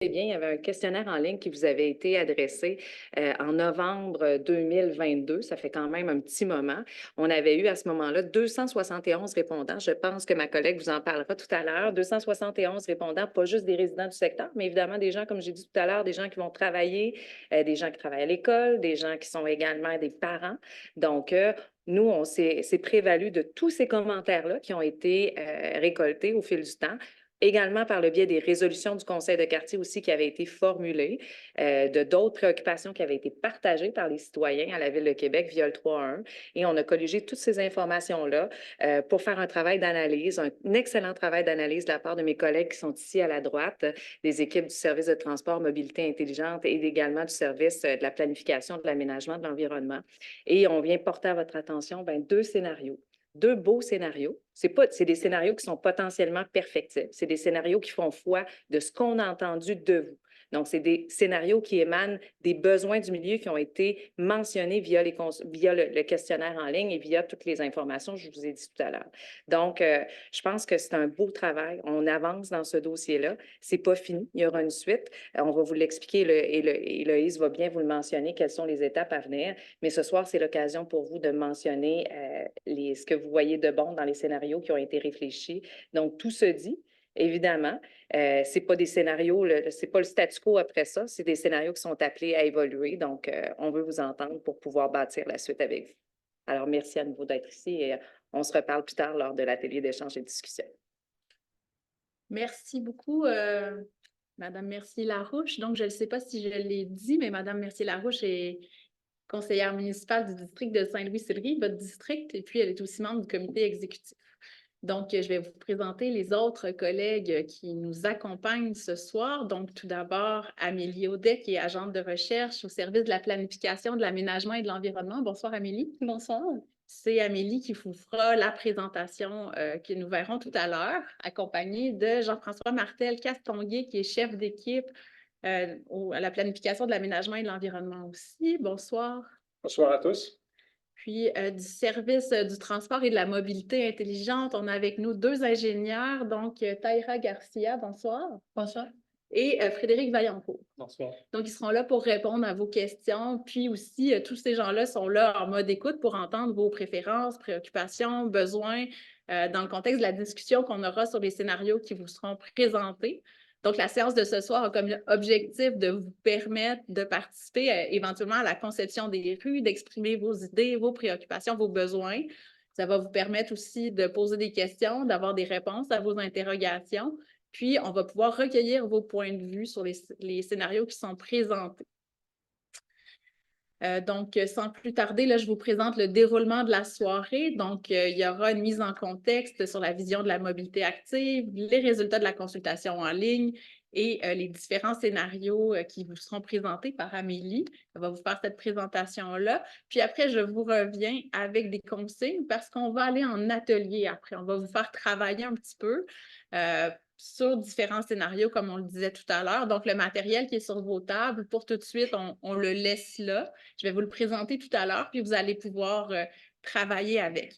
Eh bien, il y avait un questionnaire en ligne qui vous avait été adressé en novembre 2022. Ça fait quand même un petit moment. On avait eu à ce moment-là 271 répondants. Je pense que ma collègue vous en parlera tout à l'heure. 271 répondants, pas juste des résidents du secteur, mais évidemment des gens, comme j'ai dit tout à l'heure, des gens qui vont travailler, des gens qui travaillent à l'école, des gens qui sont également des parents. Donc, nous, on s'est prévalu de tous ces commentaires-là qui ont été récoltés au fil du temps, également par le biais des résolutions du conseil de quartier aussi qui avaient été formulées, de d'autres préoccupations qui avaient été partagées par les citoyens à la Ville de Québec via le 3.1. Et on a colligé toutes ces informations-là pour faire un travail d'analyse, un excellent travail d'analyse de la part de mes collègues qui sont ici à la droite, des équipes du service de transport, mobilité intelligente et également du service de la planification, de l'aménagement, de l'environnement. Et on vient porter à votre attention deux scénarios, deux beaux scénarios. C'est des scénarios qui sont potentiellement perfectibles. C'est des scénarios qui font foi de ce qu'on a entendu de vous. Donc, c'est des scénarios qui émanent des besoins du milieu qui ont été mentionnés via le questionnaire en ligne et via toutes les informations que je vous ai dit tout à l'heure. Donc, je pense que c'est un beau travail. On avance dans ce dossier-là. C'est pas fini. Il y aura une suite. On va vous l'expliquer et Loïse va bien vous le mentionner, quelles sont les étapes à venir. Mais ce soir, c'est l'occasion pour vous de mentionner ce que vous voyez de bon dans les scénarios qui ont été réfléchis. Donc, tout se dit. Évidemment, c'est pas des scénarios, c'est pas le statu quo après ça, c'est des scénarios qui sont appelés à évoluer. Donc, on veut vous entendre pour pouvoir bâtir la suite avec vous. Alors, merci à nouveau d'être ici et on se reparle plus tard lors de l'atelier d'échange et de discussion. Merci beaucoup, Madame Mercier-Larouche. Donc, je ne sais pas si je l'ai dit, mais Madame Mercier-Larouche est conseillère municipale du district de Saint-Louis-Sillery, votre district, et puis elle est aussi membre du comité exécutif. Donc, je vais vous présenter les autres collègues qui nous accompagnent ce soir. Donc, tout d'abord, Amélie Audet, qui est agente de recherche au service de la planification, de l'aménagement et de l'environnement. Bonsoir, Amélie. Bonsoir. C'est Amélie qui vous fera la présentation que nous verrons tout à l'heure, accompagnée de Jean-François Martel-Castonguay, qui est chef d'équipe à la planification de l'aménagement et de l'environnement aussi. Bonsoir. Bonsoir à tous. Puis, du service du transport et de la mobilité intelligente, on a avec nous deux ingénieurs, donc Taïra Garcia, bonsoir. Bonsoir. Et Frédéric Vaillancourt. Bonsoir. Donc, ils seront là pour répondre à vos questions. Puis aussi, tous ces gens-là sont là en mode écoute pour entendre vos préférences, préoccupations, besoins dans le contexte de la discussion qu'on aura sur les scénarios qui vous seront présentés. Donc, la séance de ce soir a comme objectif de vous permettre de participer éventuellement à la conception des rues, d'exprimer vos idées, vos préoccupations, vos besoins. Ça va vous permettre aussi de poser des questions, d'avoir des réponses à vos interrogations. Puis, on va pouvoir recueillir vos points de vue sur les scénarios qui sont présentés. Donc, sans plus tarder, là, je vous présente le déroulement de la soirée. Donc, il y aura une mise en contexte sur la vision de la mobilité active, les résultats de la consultation en ligne et les différents scénarios qui vous seront présentés par Amélie. Elle va vous faire cette présentation-là. Puis après, je vous reviens avec des consignes parce qu'on va aller en atelier après. On va vous faire travailler un petit peu sur différents scénarios, comme on le disait tout à l'heure. Donc, le matériel qui est sur vos tables, pour tout de suite, on le laisse là. Je vais vous le présenter tout à l'heure, puis vous allez pouvoir travailler avec.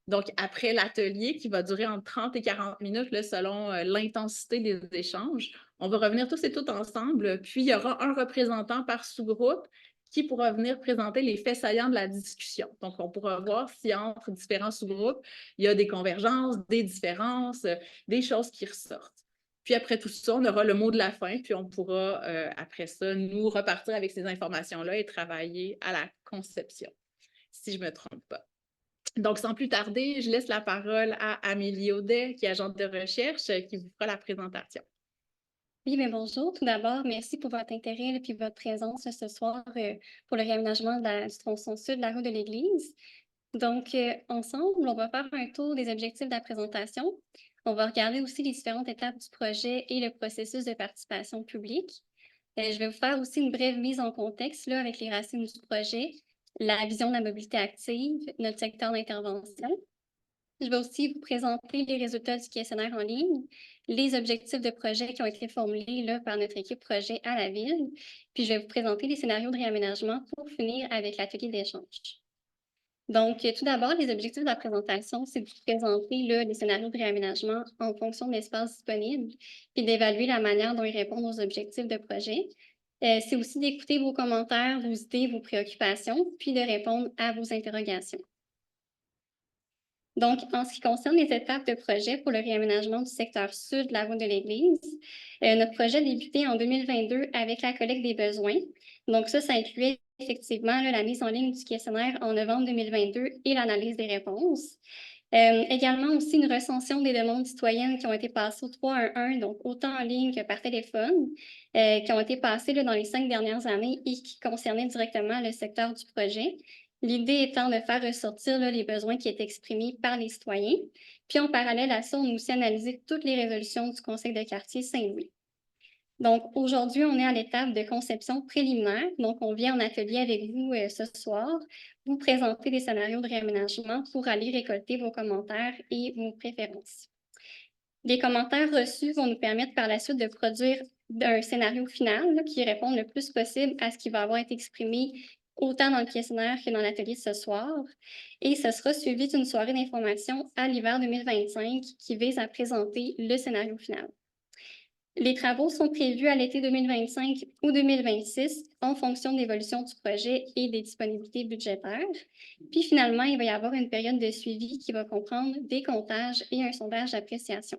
Donc, après l'atelier, qui va durer entre 30 et 40 minutes, là, selon l'intensité des échanges, on va revenir tous et toutes ensemble, puis il y aura un représentant par sous-groupe qui pourra venir présenter les faits saillants de la discussion. Donc, on pourra voir si entre différents sous-groupes, il y a des convergences, des différences, des choses qui ressortent. Puis après tout ça, on aura le mot de la fin, puis on pourra, après ça, nous repartir avec ces informations-là et travailler à la conception, si je ne me trompe pas. Donc, sans plus tarder, je laisse la parole à Amélie Audet, qui est agente de recherche, qui vous fera la présentation. Oui, bien bonjour. Tout d'abord, merci pour votre intérêt et votre présence ce soir pour le réaménagement du tronçon sud de la rue de l'Église. Donc, ensemble, on va faire un tour des objectifs de la présentation. On va regarder aussi les différentes étapes du projet et le processus de participation publique. Je vais vous faire aussi une brève mise en contexte là, avec les racines du projet, la vision de la mobilité active, notre secteur d'intervention. Je vais aussi vous présenter les résultats du questionnaire en ligne, les objectifs de projet qui ont été formulés là, par notre équipe projet à la Ville. Puis, je vais vous présenter les scénarios de réaménagement pour finir avec l'atelier d'échange. Donc, tout d'abord, les objectifs de la présentation, c'est de vous présenter là, les scénarios de réaménagement en fonction de l'espace disponible, puis d'évaluer la manière dont ils répondent aux objectifs de projet. C'est aussi d'écouter vos commentaires, vos idées, vos préoccupations, puis de répondre à vos interrogations. Donc, en ce qui concerne les étapes de projet pour le réaménagement du secteur sud de la route de l'Église, notre projet a débuté en 2022 avec la collecte des besoins. Donc, ça incluait effectivement là, la mise en ligne du questionnaire en novembre 2022 et l'analyse des réponses. Également aussi une recension des demandes citoyennes qui ont été passées au 311, donc autant en ligne que par téléphone, qui ont été passées là, dans les 5 dernières années et qui concernaient directement le secteur du projet. L'idée étant de faire ressortir là, les besoins qui étaient exprimés par les citoyens. Puis en parallèle à ça, on a aussi analysé toutes les résolutions du Conseil de quartier Saint-Louis. Donc aujourd'hui, on est à l'étape de conception préliminaire. Donc on vient en atelier avec vous ce soir, vous présenter des scénarios de réaménagement pour aller récolter vos commentaires et vos préférences. Les commentaires reçus vont nous permettre par la suite de produire un scénario final là, qui répond le plus possible à ce qui va avoir été exprimé autant dans le questionnaire que dans l'atelier ce soir. Et ce sera suivi d'une soirée d'information à l'hiver 2025 qui vise à présenter le scénario final. Les travaux sont prévus à l'été 2025 ou 2026 en fonction de l'évolution du projet et des disponibilités budgétaires. Puis finalement, il va y avoir une période de suivi qui va comprendre des comptages et un sondage d'appréciation.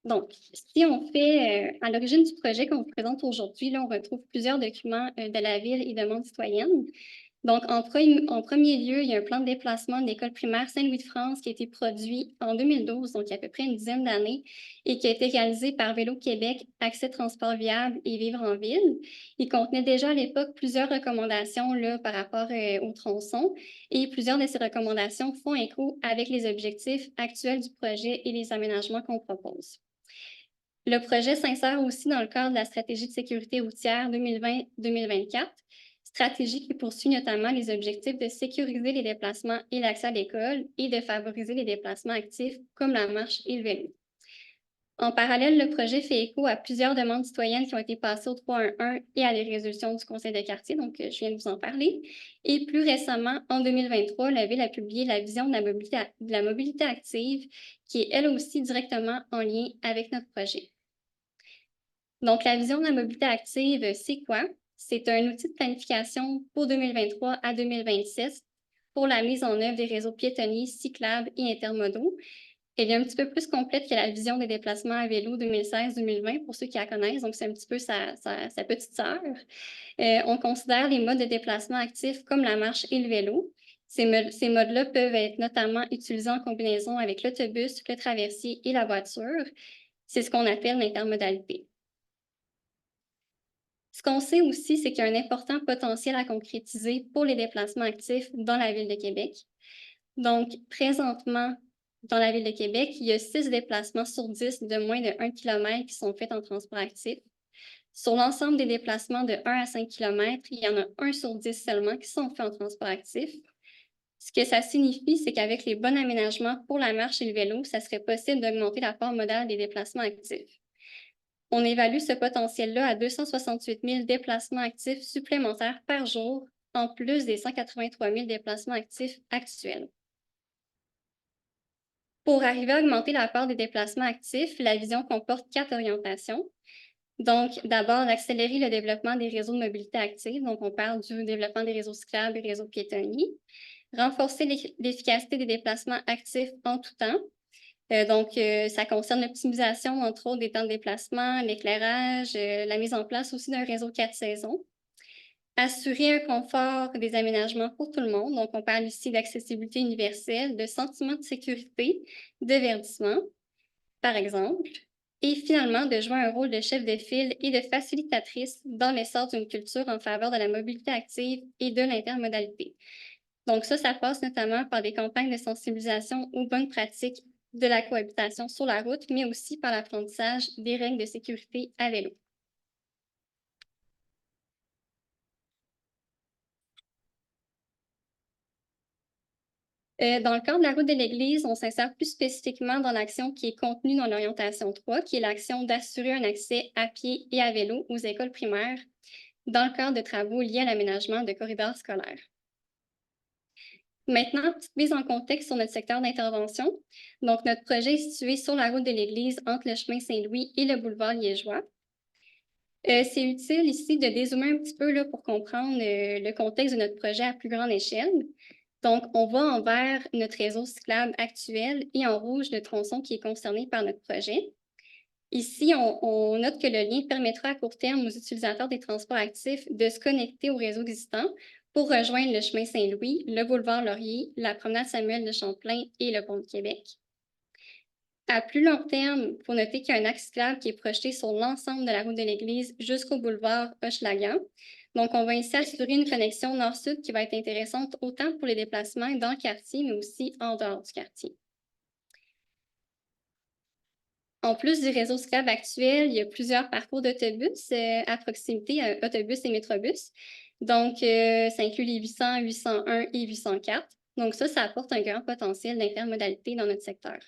Donc, si on fait à l'origine du projet qu'on vous présente aujourd'hui, là, on retrouve plusieurs documents de la Ville et demandes citoyennes. Donc, en premier lieu, il y a un plan de déplacement de l'école primaire Saint-Louis-de-France qui a été produit en 2012, donc il y a à peu près une dizaine d'années, et qui a été réalisé par Vélo Québec, Accès Transport Viable et Vivre en Ville. Il contenait déjà à l'époque plusieurs recommandations là, par rapport au tronçon, et plusieurs de ces recommandations font écho avec les objectifs actuels du projet et les aménagements qu'on propose. Le projet s'insère aussi dans le cadre de la stratégie de sécurité routière 2020-2024, stratégie qui poursuit notamment les objectifs de sécuriser les déplacements et l'accès à l'école et de favoriser les déplacements actifs comme la marche et le vélo. En parallèle, le projet fait écho à plusieurs demandes citoyennes qui ont été passées au 311 et à des résolutions du Conseil de quartier, donc je viens de vous en parler. Et plus récemment, en 2023, la Ville a publié la vision de la mobilité active, qui est elle aussi directement en lien avec notre projet. Donc, la vision de la mobilité active, c'est quoi? C'est un outil de planification pour 2023 à 2026 pour la mise en œuvre des réseaux piétonniers, cyclables et intermodaux. Elle est un petit peu plus complète que la vision des déplacements à vélo 2016-2020, pour ceux qui la connaissent. Donc, c'est un petit peu sa petite sœur. On considère les modes de déplacement actifs comme la marche et le vélo. Ces modes-là peuvent être notamment utilisés en combinaison avec l'autobus, le traversier et la voiture. C'est ce qu'on appelle l'intermodalité. Ce qu'on sait aussi, c'est qu'il y a un important potentiel à concrétiser pour les déplacements actifs dans la Ville de Québec. Donc, présentement, dans la Ville de Québec, il y a 6 déplacements sur 10 de moins de 1 km qui sont faits en transport actif. Sur l'ensemble des déplacements de 1 à 5 km, il y en a 1 sur 10 seulement qui sont faits en transport actif. Ce que ça signifie, c'est qu'avec les bons aménagements pour la marche et le vélo, ça serait possible d'augmenter la part modale des déplacements actifs. On évalue ce potentiel-là à 268 000 déplacements actifs supplémentaires par jour, en plus des 183 000 déplacements actifs actuels. Pour arriver à augmenter la part des déplacements actifs, la vision comporte 4 orientations. Donc, d'abord, d'accélérer le développement des réseaux de mobilité active. Donc, on parle du développement des réseaux cyclables et réseaux piétonniers. Renforcer l'efficacité des déplacements actifs en tout temps. Ça concerne l'optimisation, entre autres, des temps de déplacement, l'éclairage, la mise en place aussi d'un réseau 4 saisons. Assurer un confort des aménagements pour tout le monde. Donc, on parle ici d'accessibilité universelle, de sentiment de sécurité, de verdissement, par exemple. Et finalement, de jouer un rôle de chef de file et de facilitatrice dans l'essor d'une culture en faveur de la mobilité active et de l'intermodalité. Donc ça passe notamment par des campagnes de sensibilisation aux bonnes pratiques de la cohabitation sur la route, mais aussi par l'apprentissage des règles de sécurité à vélo. Dans le cadre de la route de l'Église, on s'insère plus spécifiquement dans l'action qui est contenue dans l'orientation 3, qui est l'action d'assurer un accès à pied et à vélo aux écoles primaires dans le cadre de travaux liés à l'aménagement de corridors scolaires. Maintenant, petite mise en contexte sur notre secteur d'intervention. Donc, notre projet est situé sur la route de l'Église entre le chemin Saint-Louis et le boulevard Liégeois. C'est utile ici de dézoomer un petit peu là, pour comprendre le contexte de notre projet à plus grande échelle. Donc, on va en vert notre réseau cyclable actuel et en rouge le tronçon qui est concerné par notre projet. Ici, on note que le lien permettra à court terme aux utilisateurs des transports actifs de se connecter au réseau existant pour rejoindre le chemin Saint-Louis, le boulevard Laurier, la promenade Samuel de Champlain et le pont de Québec. À plus long terme, il faut noter qu'il y a un axe cyclable qui est projeté sur l'ensemble de la route de l'Église jusqu'au boulevard Hochelaga. Donc, on va ainsi assurer une connexion nord-sud qui va être intéressante autant pour les déplacements dans le quartier, mais aussi en dehors du quartier. En plus du réseau cyclable actuel, il y a plusieurs parcours d'autobus à proximité, autobus et métrobus. Donc, ça inclut les 800, 801 et 804. Donc, ça apporte un grand potentiel d'intermodalité dans notre secteur.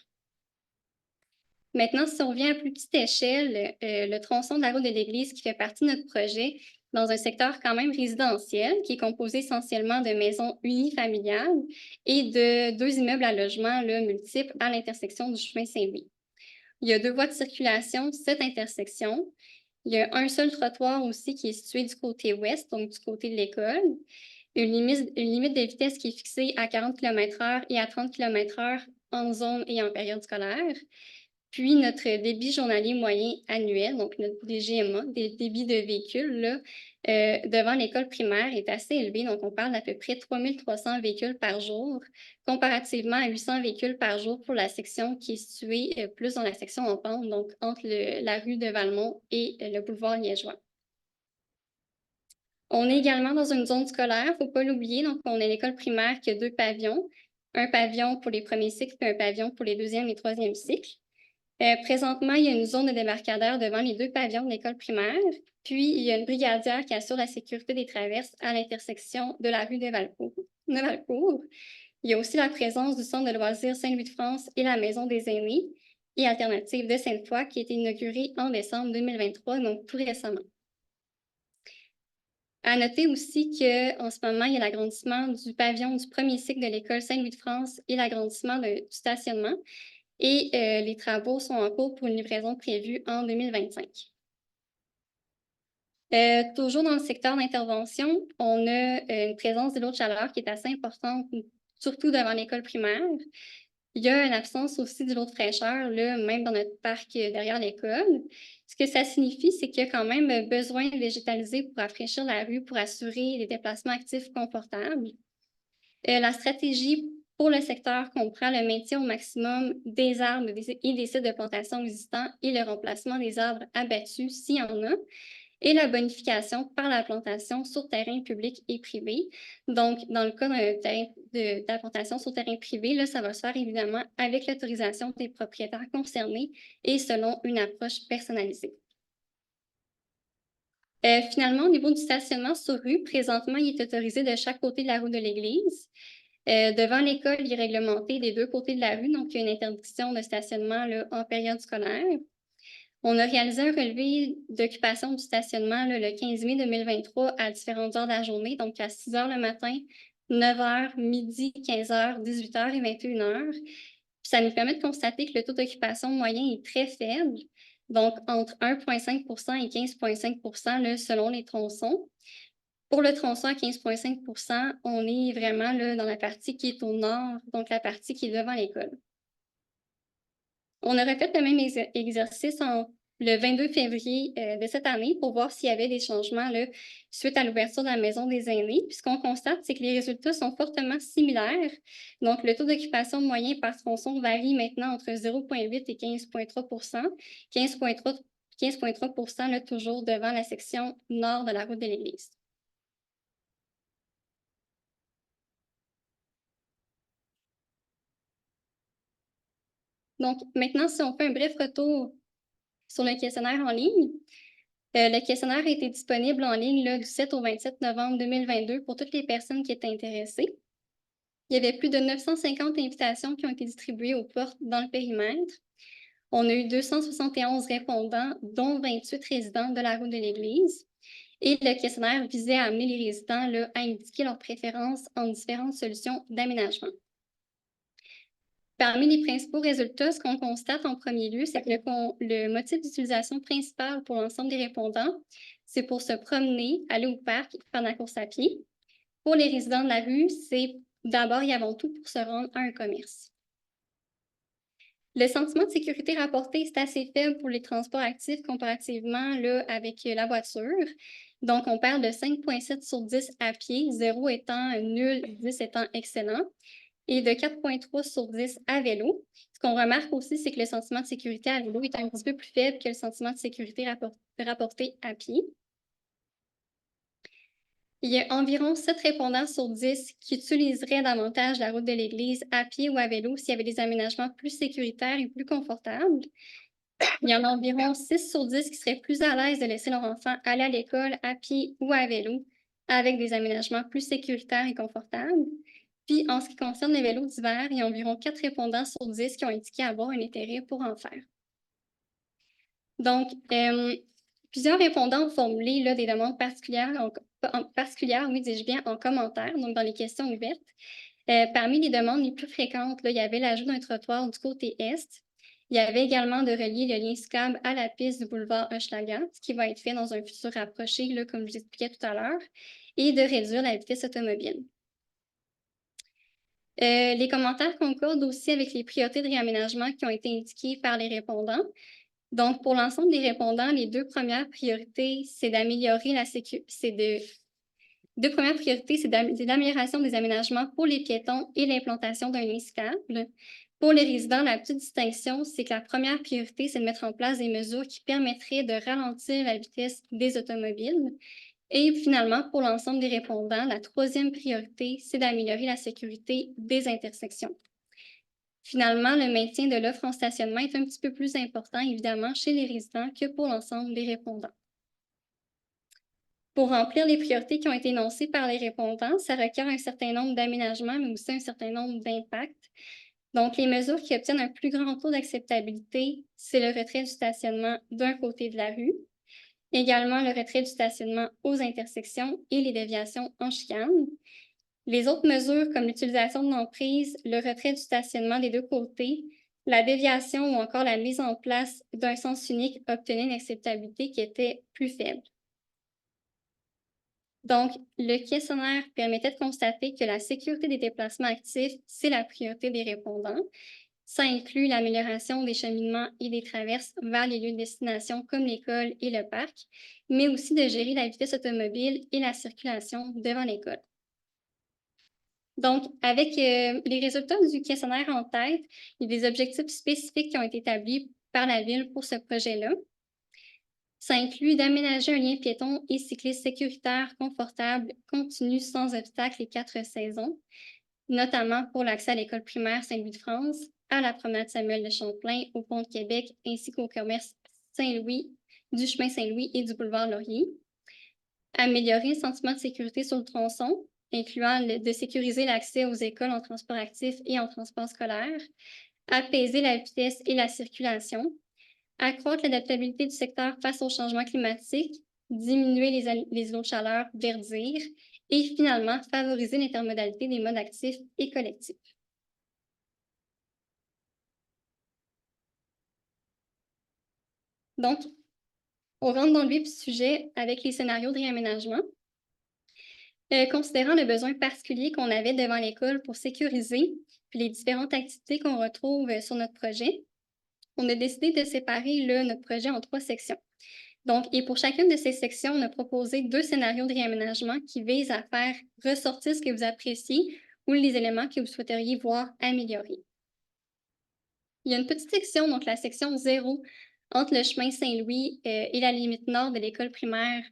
Maintenant, si on vient à plus petite échelle, le tronçon de la route de l'Église qui fait partie de notre projet dans un secteur quand même résidentiel qui est composé essentiellement de maisons unifamiliales et de 2 immeubles à logement là, multiples à l'intersection du chemin Saint-Louis. Il y a 2 voies de circulation, cette intersection. Il y a un seul trottoir aussi qui est situé du côté ouest, donc du côté de l'école. Une limite de vitesse qui est fixée à 40 km/h et à 30 km/h en zone et en période scolaire. Puis, notre débit journalier moyen annuel, donc notre DGMA, des débits de véhicules, là, devant l'école primaire est assez élevé. Donc, on parle d'à peu près 3 300 véhicules par jour, comparativement à 800 véhicules par jour pour la section qui est située plus dans la section en pente, donc entre la rue de Valmont et le boulevard Liégeois. On est également dans une zone scolaire, il ne faut pas l'oublier. Donc, on a l'école primaire qui a 2 pavillons, un pavillon pour les premiers cycles et un pavillon pour les deuxième et troisième cycles. Présentement, il y a une zone de débarcadère devant les 2 pavillons de l'école primaire. Puis, il y a une brigadière qui assure la sécurité des traverses à l'intersection de la rue de Valcourt. Il y a aussi la présence du centre de loisirs Saint-Louis-de-France et la maison des aînés et alternative de Sainte-Foy qui a été inaugurée en décembre 2023, donc tout récemment. À noter aussi qu'en ce moment, il y a l'agrandissement du pavillon du premier cycle de l'école Saint-Louis-de-France et l'agrandissement du stationnement. Et les travaux sont en cours pour une livraison prévue en 2025. Toujours dans le secteur d'intervention, on a une présence de l'eau de chaleur qui est assez importante, surtout devant l'école primaire. Il y a une absence aussi de l'eau de fraîcheur, là, même dans notre parc derrière l'école. Ce que ça signifie, c'est qu'il y a quand même besoin de végétaliser pour rafraîchir la rue, pour assurer des déplacements actifs confortables. La stratégie pour le secteur comprend le maintien au maximum des arbres et des sites de plantation existants et le remplacement des arbres abattus s'il y en a, et la bonification par la plantation sur terrain public et privé. Donc, dans le cas de la plantation sur terrain privé, là, ça va se faire évidemment avec l'autorisation des propriétaires concernés et selon une approche personnalisée. Finalement, au niveau du stationnement sur rue, présentement, il est autorisé de chaque côté de la route de l'Église. Devant l'école, il est réglementé des 2 côtés de la rue, donc il y a une interdiction de stationnement là, en période scolaire. On a réalisé un relevé d'occupation du stationnement là, le 15 mai 2023 à différentes heures de la journée, donc à 6 h le matin, 9 h, midi, 15 h, 18 h et 21 h. Puis ça nous permet de constater que le taux d'occupation moyen est très faible, donc entre 1,5 % et 15,5 % là, selon les tronçons. Pour le tronçon à 15,5 %, on est vraiment là, dans la partie qui est au nord, donc la partie qui est devant l'école. On a refait le même exercice le 22 février de cette année pour voir s'il y avait des changements là, suite à l'ouverture de la maison des aînés. Puis ce qu'on constate, c'est que les résultats sont fortement similaires. Donc, le taux d'occupation moyen par tronçon varie maintenant entre 0,8 et 15,3 %. 15,3 % là, toujours devant la section nord de la route de l'Église. Donc, maintenant, si on fait un bref retour sur le questionnaire en ligne, le questionnaire a été disponible en ligne là, du 7 au 27 novembre 2022 pour toutes les personnes qui étaient intéressées. Il y avait plus de 950 invitations qui ont été distribuées aux portes dans le périmètre. On a eu 271 répondants, dont 28 résidents de la route de l'Église. Et le questionnaire visait à amener les résidents là, à indiquer leurs préférences en différentes solutions d'aménagement. Parmi les principaux résultats, ce qu'on constate en premier lieu, c'est que le motif d'utilisation principal pour l'ensemble des répondants, c'est pour se promener, aller au parc, faire de la course à pied. Pour les résidents de la rue, c'est d'abord et avant tout pour se rendre à un commerce. Le sentiment de sécurité rapporté, c'est assez faible pour les transports actifs comparativement là, avec la voiture. Donc, on perd de 5,7 sur 10 à pied, 0 étant nul, 10 étant excellent, et de 4,3 sur 10 à vélo. Ce qu'on remarque aussi, c'est que le sentiment de sécurité à vélo est un petit peu plus faible que le sentiment de sécurité rapporté à pied. Il y a environ 7 répondants sur 10 qui utiliseraient davantage la route de l'église à pied ou à vélo s'il y avait des aménagements plus sécuritaires et plus confortables. Il y en a environ 6 sur 10 qui seraient plus à l'aise de laisser leur enfant aller à l'école à pied ou à vélo avec des aménagements plus sécuritaires et confortables. Puis, en ce qui concerne les vélos d'hiver, il y a environ 4 répondants sur 10 qui ont indiqué avoir un intérêt pour en faire. Donc, plusieurs répondants ont formulé là, des demandes particulières, oui, dis-je bien, en commentaire, donc dans les questions ouvertes. Parmi les demandes les plus fréquentes, là, il y avait l'ajout d'un trottoir du côté est. Il y avait également de relier le lien cyclable à la piste du boulevard Hochelaga, ce qui va être fait dans un futur rapproché, là, comme je vous expliquais tout à l'heure, et de réduire la vitesse automobile. Les commentaires concordent aussi avec les priorités de réaménagement qui ont été indiquées par les répondants. Donc, pour l'ensemble des répondants, les deux premières priorités, c'est d'améliorer la sécurité. Deux premières priorités, c'est l'amélioration des aménagements pour les piétons et l'implantation d'un lien cyclable. Pour les résidents, la petite distinction, c'est que la première priorité, c'est de mettre en place des mesures qui permettraient de ralentir la vitesse des automobiles. Et finalement, pour l'ensemble des répondants, la troisième priorité, c'est d'améliorer la sécurité des intersections. Finalement, le maintien de l'offre en stationnement est un petit peu plus important, évidemment, chez les résidents que pour l'ensemble des répondants. Pour remplir les priorités qui ont été énoncées par les répondants, ça requiert un certain nombre d'aménagements, mais aussi un certain nombre d'impacts. Donc, les mesures qui obtiennent un plus grand taux d'acceptabilité, c'est le retrait du stationnement d'un côté de la rue, également le retrait du stationnement aux intersections et les déviations en chicane. Les autres mesures, comme l'utilisation de l'emprise, le retrait du stationnement des deux côtés, la déviation ou encore la mise en place d'un sens unique, obtenaient une acceptabilité qui était plus faible. Donc, le questionnaire permettait de constater que la sécurité des déplacements actifs, c'est la priorité des répondants. Ça inclut l'amélioration des cheminements et des traverses vers les lieux de destination comme l'école et le parc, mais aussi de gérer la vitesse automobile et la circulation devant l'école. Donc, avec les résultats du questionnaire en tête, il y a des objectifs spécifiques qui ont été établis par la Ville pour ce projet-là. Ça inclut d'aménager un lien piéton et cycliste sécuritaire, confortable, continu, sans obstacle les 4 saisons, notamment pour l'accès à l'école primaire Saint-Louis-de-France, à la promenade Samuel de Champlain, au pont de Québec, ainsi qu'au commerce Saint-Louis, du chemin Saint-Louis et du boulevard Laurier. Améliorer le sentiment de sécurité sur le tronçon, incluant de sécuriser l'accès aux écoles en transport actif et en transport scolaire, apaiser la vitesse et la circulation, accroître l'adaptabilité du secteur face au changement climatique, diminuer les îlots de chaleur, verdir, et finalement, favoriser l'intermodalité des modes actifs et collectifs. Donc, on rentre dans le vif du sujet avec les scénarios de réaménagement. Considérant le besoin particulier qu'on avait devant l'école pour sécuriser puis les différentes activités qu'on retrouve sur notre projet, on a décidé de séparer notre projet en 3 sections. Donc, et pour chacune de ces sections, on a proposé 2 scénarios de réaménagement qui visent à faire ressortir ce que vous appréciez ou les éléments que vous souhaiteriez voir améliorés. Il y a une petite section, donc la section 0, entre le chemin Saint-Louis et la limite nord de l'école primaire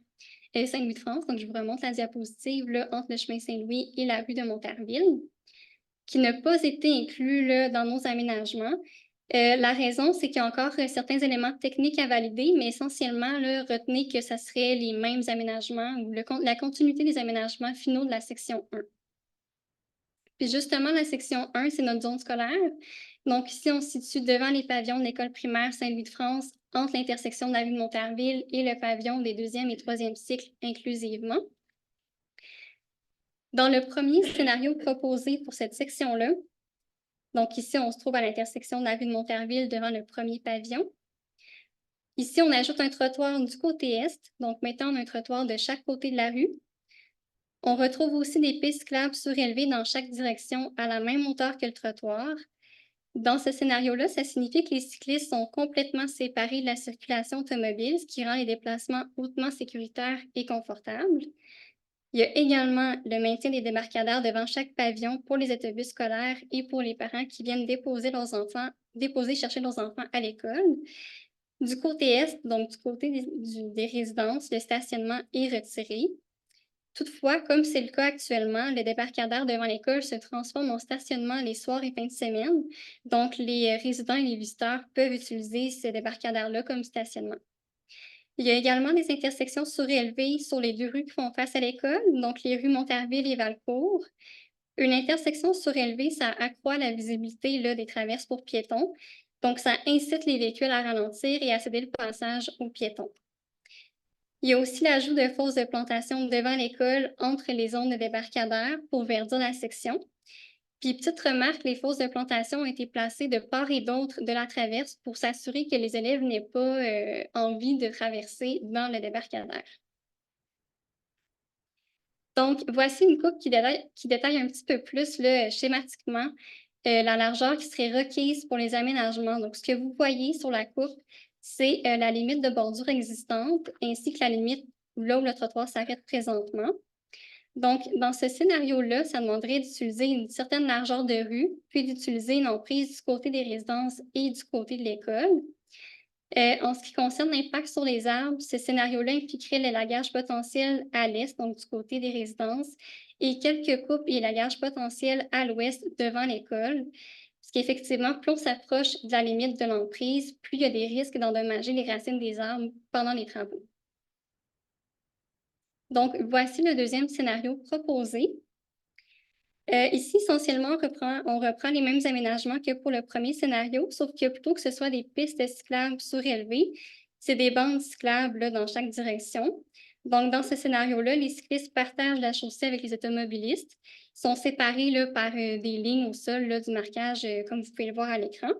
Saint-Louis-de-France. Donc, je vous remonte la diapositive là, entre le chemin Saint-Louis et la rue de Montarville, qui n'a pas été inclus là, dans nos aménagements. La raison, c'est qu'il y a encore certains éléments techniques à valider, mais essentiellement, là, retenez que ça serait les mêmes aménagements ou la continuité des aménagements finaux de la section 1. Puis justement, la section 1, c'est notre zone scolaire. Donc ici, on se situe devant les pavillons de l'école primaire Saint-Louis-de-France, entre l'intersection de la rue de Monterville et le pavillon des 2e et 3e cycles inclusivement. Dans le premier scénario proposé pour cette section-là, donc ici, on se trouve à l'intersection de la rue de Monterville devant le premier pavillon. Ici, on ajoute un trottoir du côté est, donc mettant un trottoir de chaque côté de la rue. On retrouve aussi des pistes cyclables surélevées dans chaque direction à la même hauteur que le trottoir. Dans ce scénario-là, ça signifie que les cyclistes sont complètement séparés de la circulation automobile, ce qui rend les déplacements hautement sécuritaires et confortables. Il y a également le maintien des débarcadères devant chaque pavillon pour les autobus scolaires et pour les parents qui viennent chercher leurs enfants à l'école. Du côté est, donc du côté des résidences, le stationnement est retiré. Toutefois, comme c'est le cas actuellement, le débarcadère devant l'école se transforme en stationnement les soirs et fins de semaine. Donc, les résidents et les visiteurs peuvent utiliser ce débarcadère-là comme stationnement. Il y a également des intersections surélevées sur les 2 rues qui font face à l'école, donc les rues Monterville et Valcourt. Une intersection surélevée, ça accroît la visibilité là, des traverses pour piétons. Donc, ça incite les véhicules à ralentir et à céder le passage aux piétons. Il y a aussi l'ajout de fosses de plantation devant l'école entre les zones de débarcadère pour verdir la section. Puis, petite remarque, les fosses de plantation ont été placées de part et d'autre de la traverse pour s'assurer que les élèves n'aient pas envie de traverser dans le débarcadère. Donc, voici une coupe qui détaille un petit peu plus là, schématiquement la largeur qui serait requise pour les aménagements. Donc, ce que vous voyez sur la coupe, c'est la limite de bordure existante ainsi que la limite là où le trottoir s'arrête présentement. Donc, dans ce scénario-là, ça demanderait d'utiliser une certaine largeur de rue, puis d'utiliser une emprise du côté des résidences et du côté de l'école. En ce qui concerne l'impact sur les arbres, ce scénario-là impliquerait l'élagage potentiel à l'est, donc du côté des résidences, et quelques coupes et élagages potentiels à l'ouest devant l'école. Parce qu'effectivement, plus on s'approche de la limite de l'emprise, plus il y a des risques d'endommager les racines des arbres pendant les travaux. Donc, voici le deuxième scénario proposé. Ici, essentiellement, on reprend les mêmes aménagements que pour le premier scénario, sauf que plutôt que ce soit des pistes cyclables surélevées, c'est des bandes cyclables là, dans chaque direction. Donc, dans ce scénario-là, les cyclistes partagent la chaussée avec les automobilistes. Ils sont séparés là, par des lignes au sol, là, du marquage, comme vous pouvez le voir à l'écran.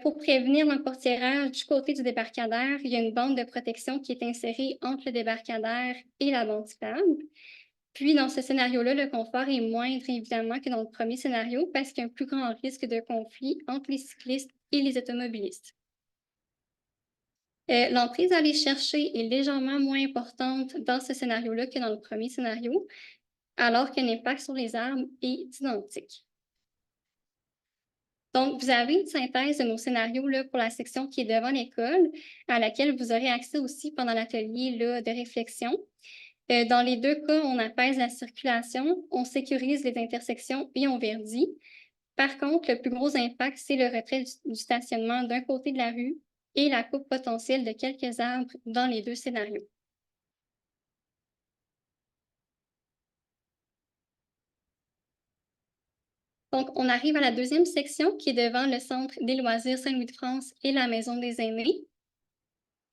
Pour prévenir l'emportiérage du côté du débarcadère, il y a une bande de protection qui est insérée entre le débarcadère et la bande cyclable. Puis, dans ce scénario-là, le confort est moindre, évidemment, que dans le premier scénario parce qu'il y a un plus grand risque de conflit entre les cyclistes et les automobilistes. L'emprise à aller chercher est légèrement moins importante dans ce scénario-là que dans le premier scénario, alors que l'impact sur les arbres est identique. Donc, vous avez une synthèse de nos scénarios là, pour la section qui est devant l'école, à laquelle vous aurez accès aussi pendant l'atelier de réflexion. Dans les 2 cas, on apaise la circulation, on sécurise les intersections et on verdit. Par contre, le plus gros impact, c'est le retrait du stationnement d'un côté de la rue et la coupe potentielle de quelques arbres dans les 2 scénarios. Donc, on arrive à la deuxième section qui est devant le Centre des loisirs Saint-Louis-de-France et la Maison des aînés.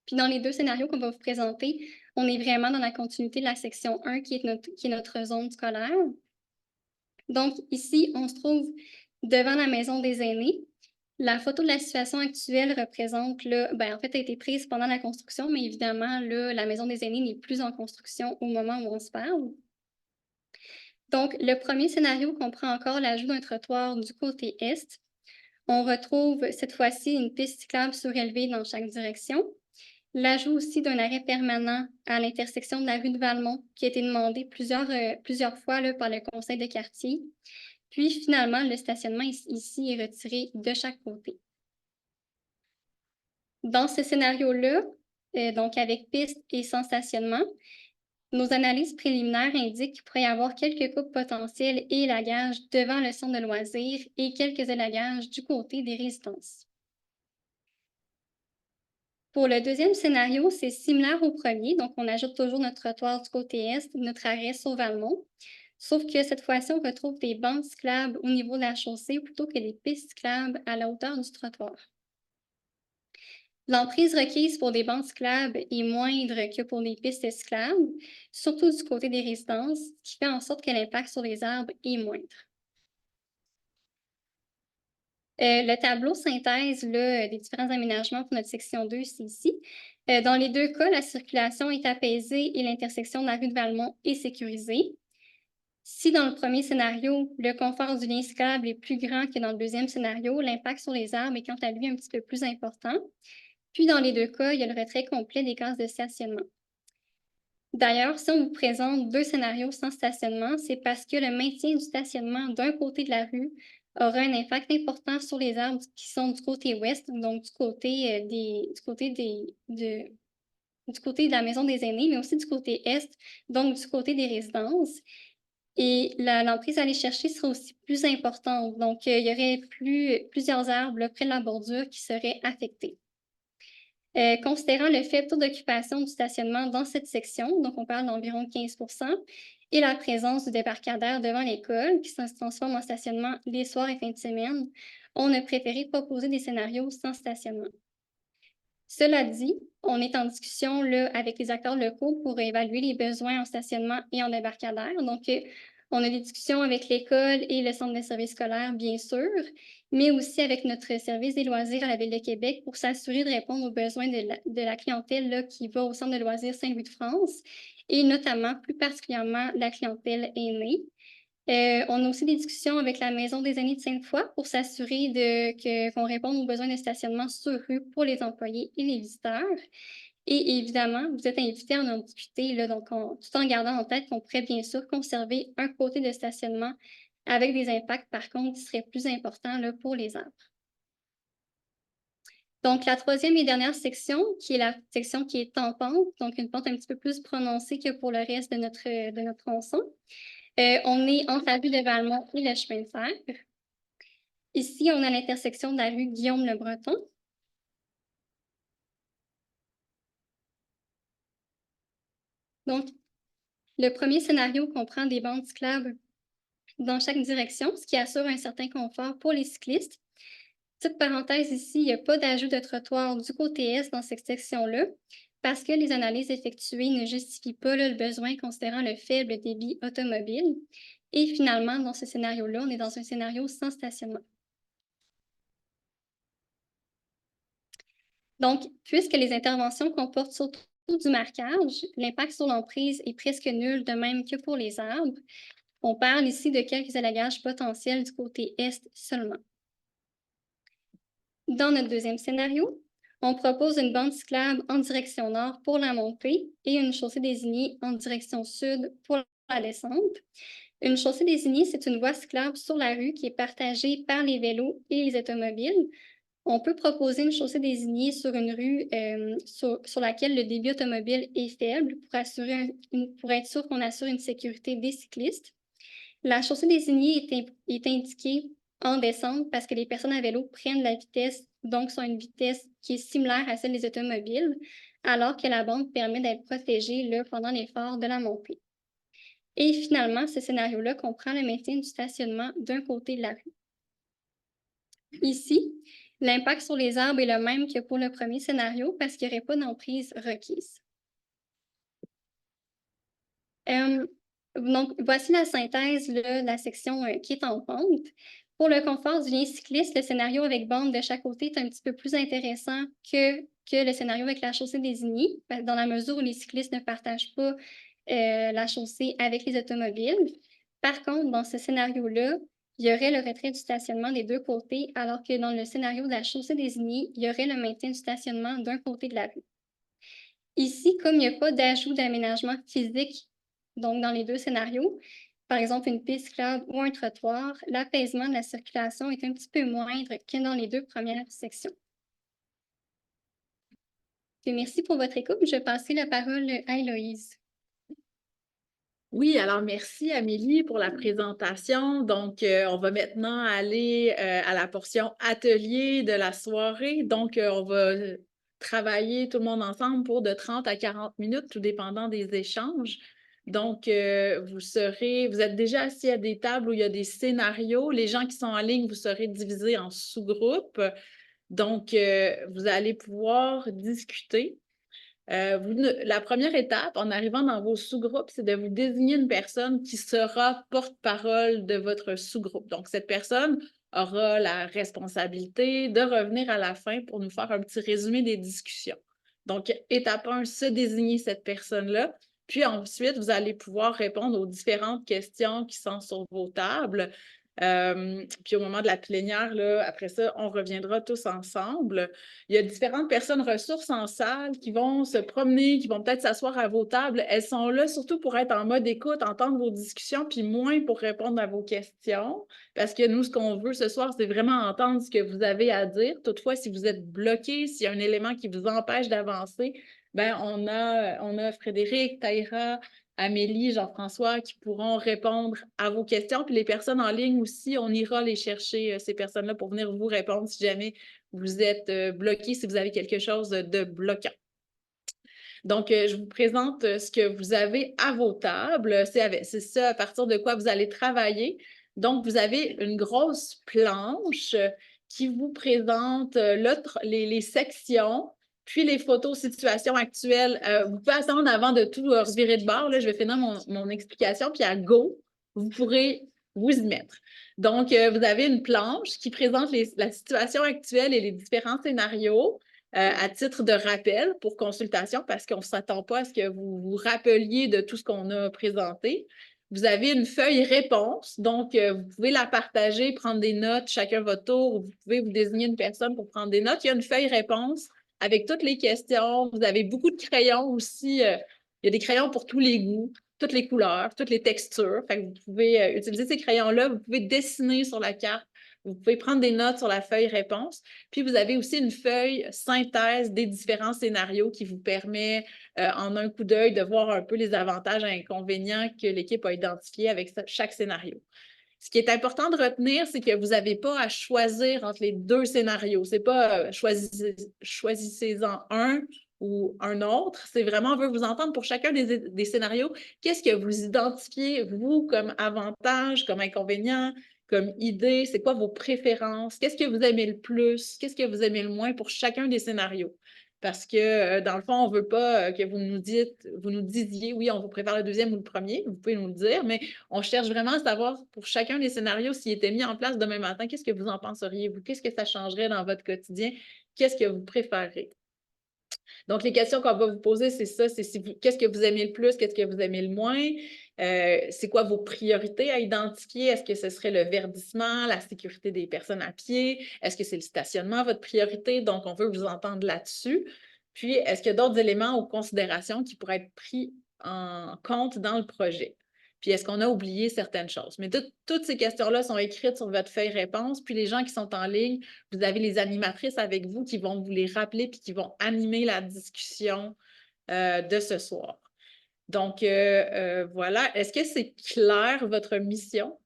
Puis dans les 2 scénarios qu'on va vous présenter, on est vraiment dans la continuité de la section 1 qui est notre zone scolaire. Donc ici, on se trouve devant la Maison des aînés. La photo de la situation actuelle représente, là, en fait, a été prise pendant la construction, mais évidemment, là, la Maison des aînés n'est plus en construction au moment où on se parle. Donc, le premier scénario comprend encore l'ajout d'un trottoir du côté est. On retrouve cette fois-ci une piste cyclable surélevée dans chaque direction. L'ajout aussi d'un arrêt permanent à l'intersection de la rue de Valmont, qui a été demandé plusieurs fois là, par le conseil de quartier. Puis finalement, le stationnement ici est retiré de chaque côté. Dans ce scénario-là, donc avec piste et sans stationnement, nos analyses préliminaires indiquent qu'il pourrait y avoir quelques coupes potentielles et élagages devant le centre de loisirs et quelques élagages du côté des résidences. Pour le deuxième scénario, c'est similaire au premier, donc on ajoute toujours notre trottoir du côté est, notre arrêt sur Valmont. Sauf que cette fois-ci, on retrouve des bandes cyclables au niveau de la chaussée plutôt que des pistes cyclables à la hauteur du trottoir. L'emprise requise pour des bandes cyclables est moindre que pour les pistes cyclables, surtout du côté des résidences, ce qui fait en sorte que l'impact sur les arbres est moindre. Le tableau synthèse là, des différents aménagements pour notre section 2, c'est ici. Dans les deux cas, la circulation est apaisée et l'intersection de la rue de Valmont est sécurisée. Si dans le premier scénario, le confort du lien cyclable est plus grand que dans le deuxième scénario, l'impact sur les arbres est quant à lui un petit peu plus important. Puis dans les deux cas, il y a le retrait complet des cases de stationnement. D'ailleurs, si on vous présente deux scénarios sans stationnement, c'est parce que le maintien du stationnement d'un côté de la rue aura un impact important sur les arbres qui sont du côté ouest, donc du côté de la maison des aînés, mais aussi du côté est, donc du côté des résidences. Et l'emprise à aller chercher sera aussi plus importante. Donc, il y aurait plusieurs arbres là, près de la bordure qui seraient affectés. Considérant le faible taux d'occupation du stationnement dans cette section, donc on parle d'environ 15 et la présence du débarcadère devant l'école, qui se transforme en stationnement les soirs et fins de semaine, on a préféré proposer des scénarios sans stationnement. Cela dit, on est en discussion là, avec les acteurs locaux pour évaluer les besoins en stationnement et en débarcadère. Donc, on a des discussions avec l'école et le centre de services scolaires, bien sûr, mais aussi avec notre service des loisirs à la Ville de Québec pour s'assurer de répondre aux besoins de la clientèle là, qui va au centre de loisirs Saint-Louis-de-France et notamment, plus particulièrement, la clientèle aînée. On a aussi des discussions avec la Maison des aînés de Sainte-Foy pour s'assurer qu'on réponde aux besoins de stationnement sur rue pour les employés et les visiteurs. Et évidemment, vous êtes invités à en discuter, là, donc tout en gardant en tête qu'on pourrait bien sûr conserver un côté de stationnement avec des impacts, par contre, qui seraient plus importants là, pour les arbres. Donc, la troisième et dernière section, qui est la section qui est en pente, donc une pente un petit peu plus prononcée que pour le reste de notre tronçon. On est entre la rue de Valmont et le chemin de fer. Ici, on a l'intersection de la rue Guillaume-le-Breton. Donc, le premier scénario comprend des bandes cyclables dans chaque direction, ce qui assure un certain confort pour les cyclistes. Petite parenthèse ici, il n'y a pas d'ajout de trottoir du côté est dans cette section-là, parce que les analyses effectuées ne justifient pas là, le besoin considérant le faible débit automobile. Et finalement, dans ce scénario-là, on est dans un scénario sans stationnement. Donc, puisque les interventions comportent surtout du marquage, l'impact sur l'emprise est presque nul, de même que pour les arbres. On parle ici de quelques allagages potentiels du côté est seulement. Dans notre deuxième scénario, on propose une bande cyclable en direction nord pour la montée et une chaussée désignée en direction sud pour la descente. Une chaussée désignée, c'est une voie cyclable sur la rue qui est partagée par les vélos et les automobiles. On peut proposer une chaussée désignée sur une rue sur laquelle le débit automobile est faible pour être sûr qu'on assure une sécurité des cyclistes. La chaussée désignée est indiquée en descente parce que les personnes à vélo prennent la vitesse, donc sont à une vitesse qui est similaire à celle des automobiles, alors que la bande permet d'être protégée là, pendant l'effort de la montée. Et finalement, ce scénario-là comprend le maintien du stationnement d'un côté de la rue. Ici, l'impact sur les arbres est le même que pour le premier scénario parce qu'il n'y aurait pas d'emprise requise. Donc, voici la synthèse de la section qui est en pente. Pour le confort du lien cycliste, le scénario avec bande de chaque côté est un petit peu plus intéressant que le scénario avec la chaussée désignée, dans la mesure où les cyclistes ne partagent pas la chaussée avec les automobiles. Par contre, dans ce scénario-là, il y aurait le retrait du stationnement des deux côtés, alors que dans le scénario de la chaussée désignée, il y aurait le maintien du stationnement d'un côté de la rue. Ici, comme il n'y a pas d'ajout d'aménagement physique, donc dans les deux scénarios, par exemple une piste cyclable ou un trottoir, l'apaisement de la circulation est un petit peu moindre que dans les deux premières sections. Et merci pour votre écoute. Je vais passer la parole à Héloïse. Oui, alors merci Amélie pour la présentation. Donc, on va maintenant aller à la portion atelier de la soirée. Donc, on va travailler tout le monde ensemble pour de 30 à 40 minutes, tout dépendant des échanges. Donc, vous êtes déjà assis à des tables où il y a des scénarios. Les gens qui sont en ligne, vous serez divisés en sous-groupes. Donc, vous allez pouvoir discuter. La première étape, en arrivant dans vos sous-groupes, c'est de vous désigner une personne qui sera porte-parole de votre sous-groupe. Donc, cette personne aura la responsabilité de revenir à la fin pour nous faire un petit résumé des discussions. Donc, étape 1, se désigner cette personne-là. Puis ensuite, vous allez pouvoir répondre aux différentes questions qui sont sur vos tables. Puis au moment de la plénière, là, après ça, on reviendra tous ensemble. Il y a différentes personnes ressources en salle qui vont se promener, qui vont peut-être s'asseoir à vos tables. Elles sont là surtout pour être en mode écoute, entendre vos discussions, puis moins pour répondre à vos questions. Parce que nous, ce qu'on veut ce soir, c'est vraiment entendre ce que vous avez à dire. Toutefois, si vous êtes bloqué, s'il y a un élément qui vous empêche d'avancer, ben on a Frédéric, Taïra, Amélie, Jean-François qui pourront répondre à vos questions. Puis les personnes en ligne aussi, on ira les chercher, ces personnes-là, pour venir vous répondre si jamais vous êtes bloqué, si vous avez quelque chose de bloquant. Donc, je vous présente ce que vous avez à vos tables. C'est ça à partir de quoi vous allez travailler. Donc, vous avez une grosse planche qui vous présente les sections, puis les photos situations actuelles. Vous pouvez attendre avant de tout revirer de bord. Là, je vais finir mon explication, puis à go, vous pourrez vous y mettre. Donc, vous avez une planche qui présente la situation actuelle et les différents scénarios. À titre de rappel pour consultation, parce qu'on ne s'attend pas à ce que vous vous rappeliez de tout ce qu'on a présenté. Vous avez une feuille réponse, donc vous pouvez la partager, prendre des notes, chacun votre tour, ou vous pouvez vous désigner une personne pour prendre des notes. Il y a une feuille réponse avec toutes les questions. Vous avez beaucoup de crayons aussi. Il y a des crayons pour tous les goûts, toutes les couleurs, toutes les textures. Fait que vous pouvez utiliser ces crayons-là, vous pouvez dessiner sur la carte. Vous pouvez prendre des notes sur la feuille réponse. Puis, vous avez aussi une feuille synthèse des différents scénarios qui vous permet, en un coup d'œil, de voir un peu les avantages et inconvénients que l'équipe a identifiés avec chaque scénario. Ce qui est important de retenir, c'est que vous n'avez pas à choisir entre les deux scénarios. Ce n'est pas choisissez-en un ou un autre. C'est vraiment, on veut vous entendre pour chacun des scénarios. Qu'est-ce que vous identifiez, vous, comme avantage, comme inconvénient, comme idée? C'est quoi vos préférences? Qu'est-ce que vous aimez le plus? Qu'est-ce que vous aimez le moins pour chacun des scénarios? Parce que, dans le fond, on ne veut pas que vous nous disiez, oui, on vous préfère le deuxième ou le premier, vous pouvez nous le dire, mais on cherche vraiment à savoir pour chacun des scénarios s'il était mis en place demain matin, qu'est-ce que vous en penseriez, vous? Qu'est-ce que ça changerait dans votre quotidien? Qu'est-ce que vous préférez? Donc, les questions qu'on va vous poser, c'est ça, c'est qu'est-ce que vous aimez le plus, qu'est-ce que vous aimez le moins, c'est quoi vos priorités à identifier? Est-ce que ce serait le verdissement, la sécurité des personnes à pied? Est-ce que c'est le stationnement votre priorité? Donc, on veut vous entendre là-dessus. Puis, est-ce qu'il y a d'autres éléments ou considérations qui pourraient être pris en compte dans le projet? Puis, est-ce qu'on a oublié certaines choses? Mais toutes ces questions-là sont écrites sur votre feuille réponse. Puis, les gens qui sont en ligne, vous avez les animatrices avec vous qui vont vous les rappeler puis qui vont animer la discussion de ce soir. Donc, voilà. Est-ce que c'est clair, votre mission?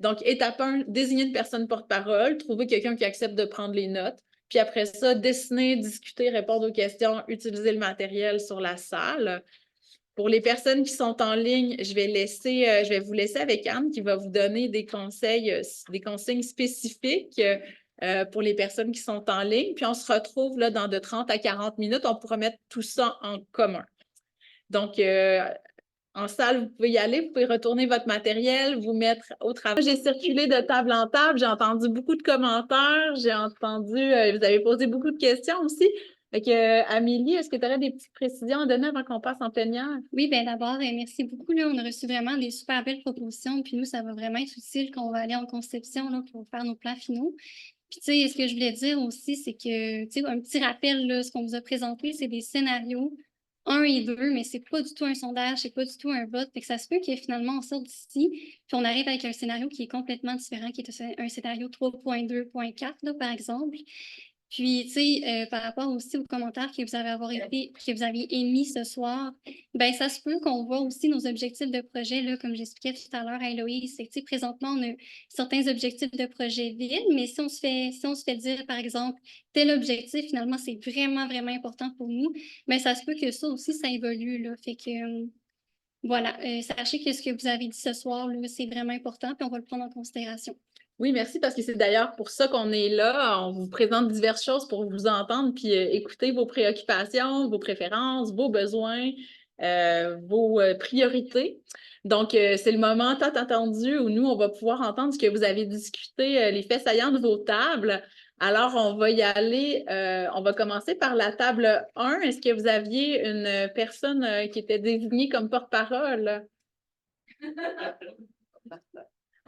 Donc, étape 1, désigner une personne porte-parole, trouver quelqu'un qui accepte de prendre les notes. Puis après ça, dessiner, discuter, répondre aux questions, utiliser le matériel sur la salle. Pour les personnes qui sont en ligne, je vais vous laisser avec Anne qui va vous donner des conseils, des consignes spécifiques pour les personnes qui sont en ligne. Puis on se retrouve là, dans de 30 à 40 minutes. On pourra mettre tout ça en commun. Donc, en salle, vous pouvez y aller, vous pouvez retourner votre matériel, vous mettre au travail. J'ai circulé de table en table, j'ai entendu beaucoup de commentaires, j'ai entendu, vous avez posé beaucoup de questions aussi. Fait que, Amélie, est-ce que tu aurais des petites précisions à donner avant qu'on passe en plénière? Oui, bien d'abord, merci beaucoup. Là, on a reçu vraiment des super belles propositions. Puis nous, ça va vraiment être utile qu'on va aller en conception là, pour faire nos plans finaux. Puis, tu sais, ce que je voulais dire aussi, c'est que, tu sais, un petit rappel, là, ce qu'on vous a présenté, c'est des scénarios 1 et 2, mais c'est pas du tout un sondage, c'est pas du tout un vote. Fait que ça se peut que finalement, on sorte d'ici, puis on arrive avec un scénario qui est complètement différent, qui est un scénario 3.2.4, là, par exemple. Puis, tu sais, par rapport aussi aux commentaires que vous avez émis ce soir, ben ça se peut qu'on voit aussi nos objectifs de projet, là, comme j'expliquais tout à l'heure à Héloïse. C'est que, tu sais, présentement, on a certains objectifs de projet vides, mais si on se fait dire, par exemple, tel objectif, finalement, c'est vraiment, vraiment important pour nous, ben ça se peut que ça aussi, ça évolue, là. Fait que, Voilà, sachez que ce que vous avez dit ce soir, là, c'est vraiment important, puis on va le prendre en considération. Oui, merci, parce que c'est d'ailleurs pour ça qu'on est là. On vous présente diverses choses pour vous entendre, puis écouter vos préoccupations, vos préférences, vos besoins, vos priorités. Donc, c'est le moment tant attendu où nous, on va pouvoir entendre ce que vous avez discuté, les faits saillants de vos tables. Alors, on va y aller. On va commencer par la table 1. Est-ce que vous aviez une personne qui était désignée comme porte-parole?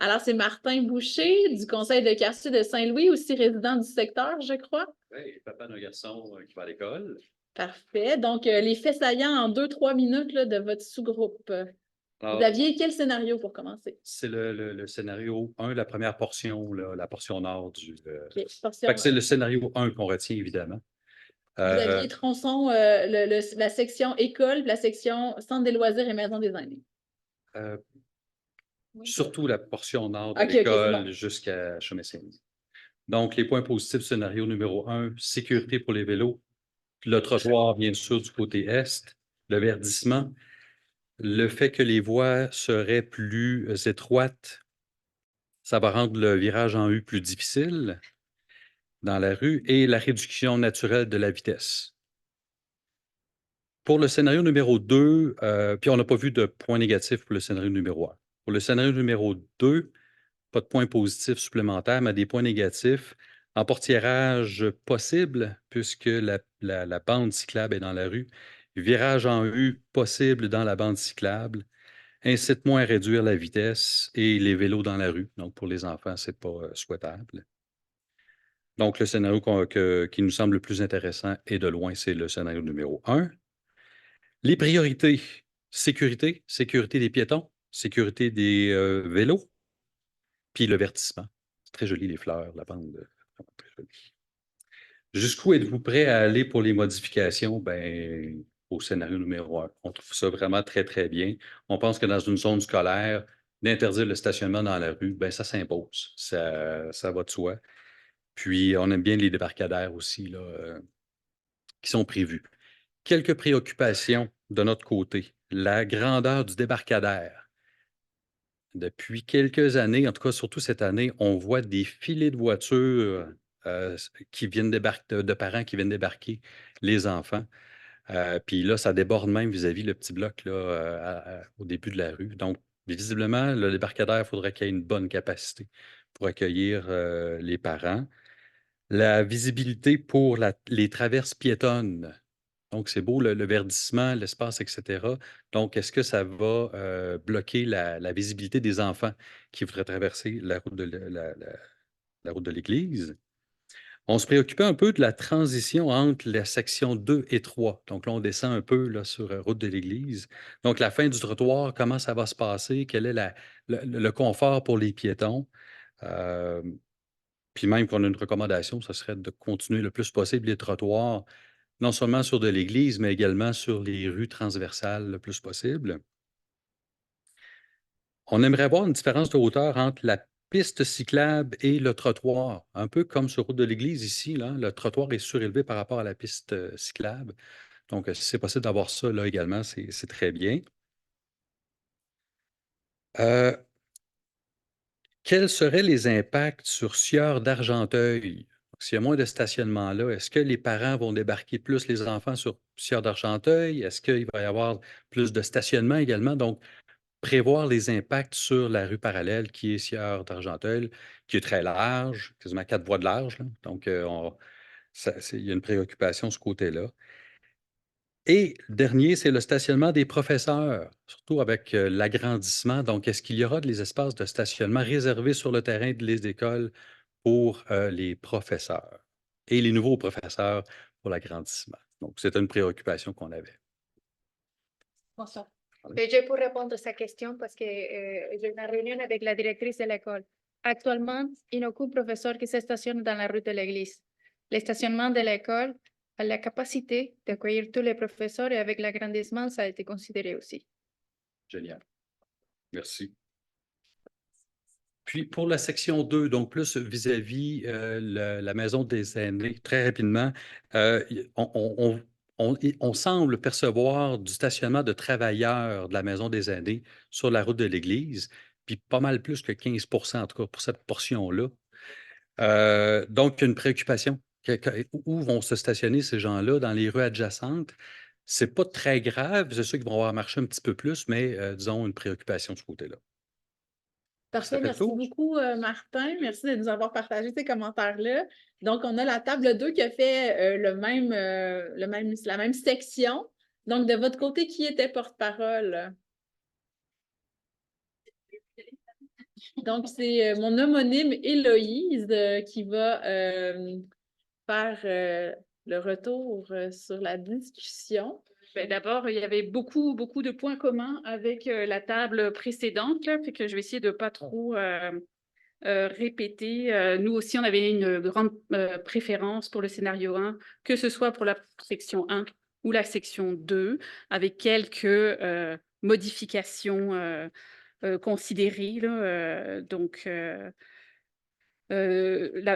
Alors, c'est Martin Boucher du Conseil de quartier de Saint-Louis, aussi résident du secteur, je crois. Oui, papa d'un garçon qui va à l'école. Parfait. Donc, les faits saillants en 2-3 minutes là, de votre sous-groupe. Vous Alors, aviez quel scénario pour commencer? c'est le scénario 1, la première portion, là, la portion nord du. OK, portion- Fait que c'est le scénario 1 qu'on retient, évidemment. Vous aviez tronçon, la section école, puis la section centre des loisirs et maison des aînés. Surtout la portion nord de OK, l'école c'est bon. jusqu'à Chemin-Saint-Denis. Donc, les points positifs, scénario numéro 1, sécurité pour les vélos, le trottoir, bien sûr, du côté est, le verdissement, le fait que les voies seraient plus étroites, ça va rendre le virage en U plus difficile dans la rue, et la réduction naturelle de la vitesse. Pour le scénario numéro 2, puis on n'a pas vu de point négatif pour le scénario numéro 1. Pour le scénario numéro 2, pas de points positifs supplémentaires, mais des points négatifs. En portiérage possible, puisque la bande cyclable est dans la rue. Virage en U possible dans la bande cyclable. Incite moins à réduire la vitesse et les vélos dans la rue. Donc, pour les enfants, ce n'est pas souhaitable. Donc, le scénario qui nous semble le plus intéressant et de loin, c'est le scénario numéro 1. Les priorités, sécurité des piétons, sécurité des vélos, puis le verdissement. C'est très joli, les fleurs, la bande, vraiment très jolie. Jusqu'où êtes-vous prêt à aller pour les modifications? Ben, au scénario numéro 1. On trouve ça vraiment très, très bien. On pense que dans une zone scolaire, d'interdire le stationnement dans la rue, ben, ça s'impose. Ça va de soi. Puis, on aime bien les débarcadères aussi, là, qui sont prévus. Quelques préoccupations de notre côté. La grandeur du débarcadère. Depuis quelques années, en tout cas surtout cette année, on voit des filets de voitures qui viennent débarquer, de parents qui viennent débarquer les enfants. Puis là, ça déborde même vis-à-vis le petit bloc là, au début de la rue. Donc, visiblement, le débarcadère, il faudrait qu'il y ait une bonne capacité pour accueillir les parents. La visibilité pour les traverses piétonnes. Donc, c'est beau le verdissement, l'espace, etc. Donc, est-ce que ça va bloquer la visibilité des enfants qui voudraient traverser la route la route de l'église? On se préoccupait un peu de la transition entre la section 2 et 3. Donc là, on descend un peu là, sur route de l'église. Donc, la fin du trottoir, comment ça va se passer? Quel est le confort pour les piétons? Euh, Puis même qu'on a une recommandation, ce serait de continuer le plus possible les trottoirs non seulement sur de l'église, mais également sur les rues transversales le plus possible. On aimerait avoir une différence de hauteur entre la piste cyclable et le trottoir, un peu comme sur route de l'église ici, là, le trottoir est surélevé par rapport à la piste cyclable. Donc, si c'est possible d'avoir ça là également, c'est très bien. Euh, Quels seraient les impacts sur Sieur d'Argenteuil? S'il y a moins de stationnement là, est-ce que les parents vont débarquer plus les enfants sur Sieur d'Argenteuil? Est-ce qu'il va y avoir plus de stationnement également? Donc, prévoir les impacts sur la rue parallèle qui est Sieur d'Argenteuil, qui est très large, quasiment 4 voies de large, là. Donc, il y a une préoccupation de ce côté-là. Et dernier, c'est le stationnement des professeurs, surtout avec l'agrandissement. Donc, est-ce qu'il y aura des espaces de stationnement réservés sur le terrain des écoles pour les professeurs et les nouveaux professeurs pour l'agrandissement? Donc, c'est une préoccupation qu'on avait. Bonsoir. Je peux répondre à sa question parce que j'ai une réunion avec la directrice de l'école. Actuellement, il n'y a aucun professeur qui se stationne dans la rue de l'église. Le stationnement de l'école a la capacité d'accueillir tous les professeurs et avec l'agrandissement, ça a été considéré aussi. Génial. Merci. Puis pour la section 2, donc plus vis-à-vis la maison des aînés, très rapidement, on on semble percevoir du stationnement de travailleurs de la Maison des aînés sur la route de l'église, puis pas mal plus que 15 en tout cas pour cette portion-là. Donc, il y a une préoccupation. Où vont se stationner ces gens-là dans les rues adjacentes? C'est pas très grave, c'est sûr qu'ils vont avoir marché un petit peu plus, mais disons une préoccupation de ce côté-là. Parfait, fait le merci tour? beaucoup, Martin. Merci de nous avoir partagé ces commentaires-là. Donc, on a la table 2 qui a fait la même section. Donc, de votre côté, qui était porte-parole? Donc, c'est mon homonyme Héloïse qui va faire le retour sur la discussion. Ben, d'abord, il y avait beaucoup de points communs avec la table précédente, là, fait que je vais essayer de ne pas trop répéter. Nous aussi, on avait une grande préférence pour le scénario 1, que ce soit pour la section 1 ou la section 2, avec quelques modifications considérées. Là,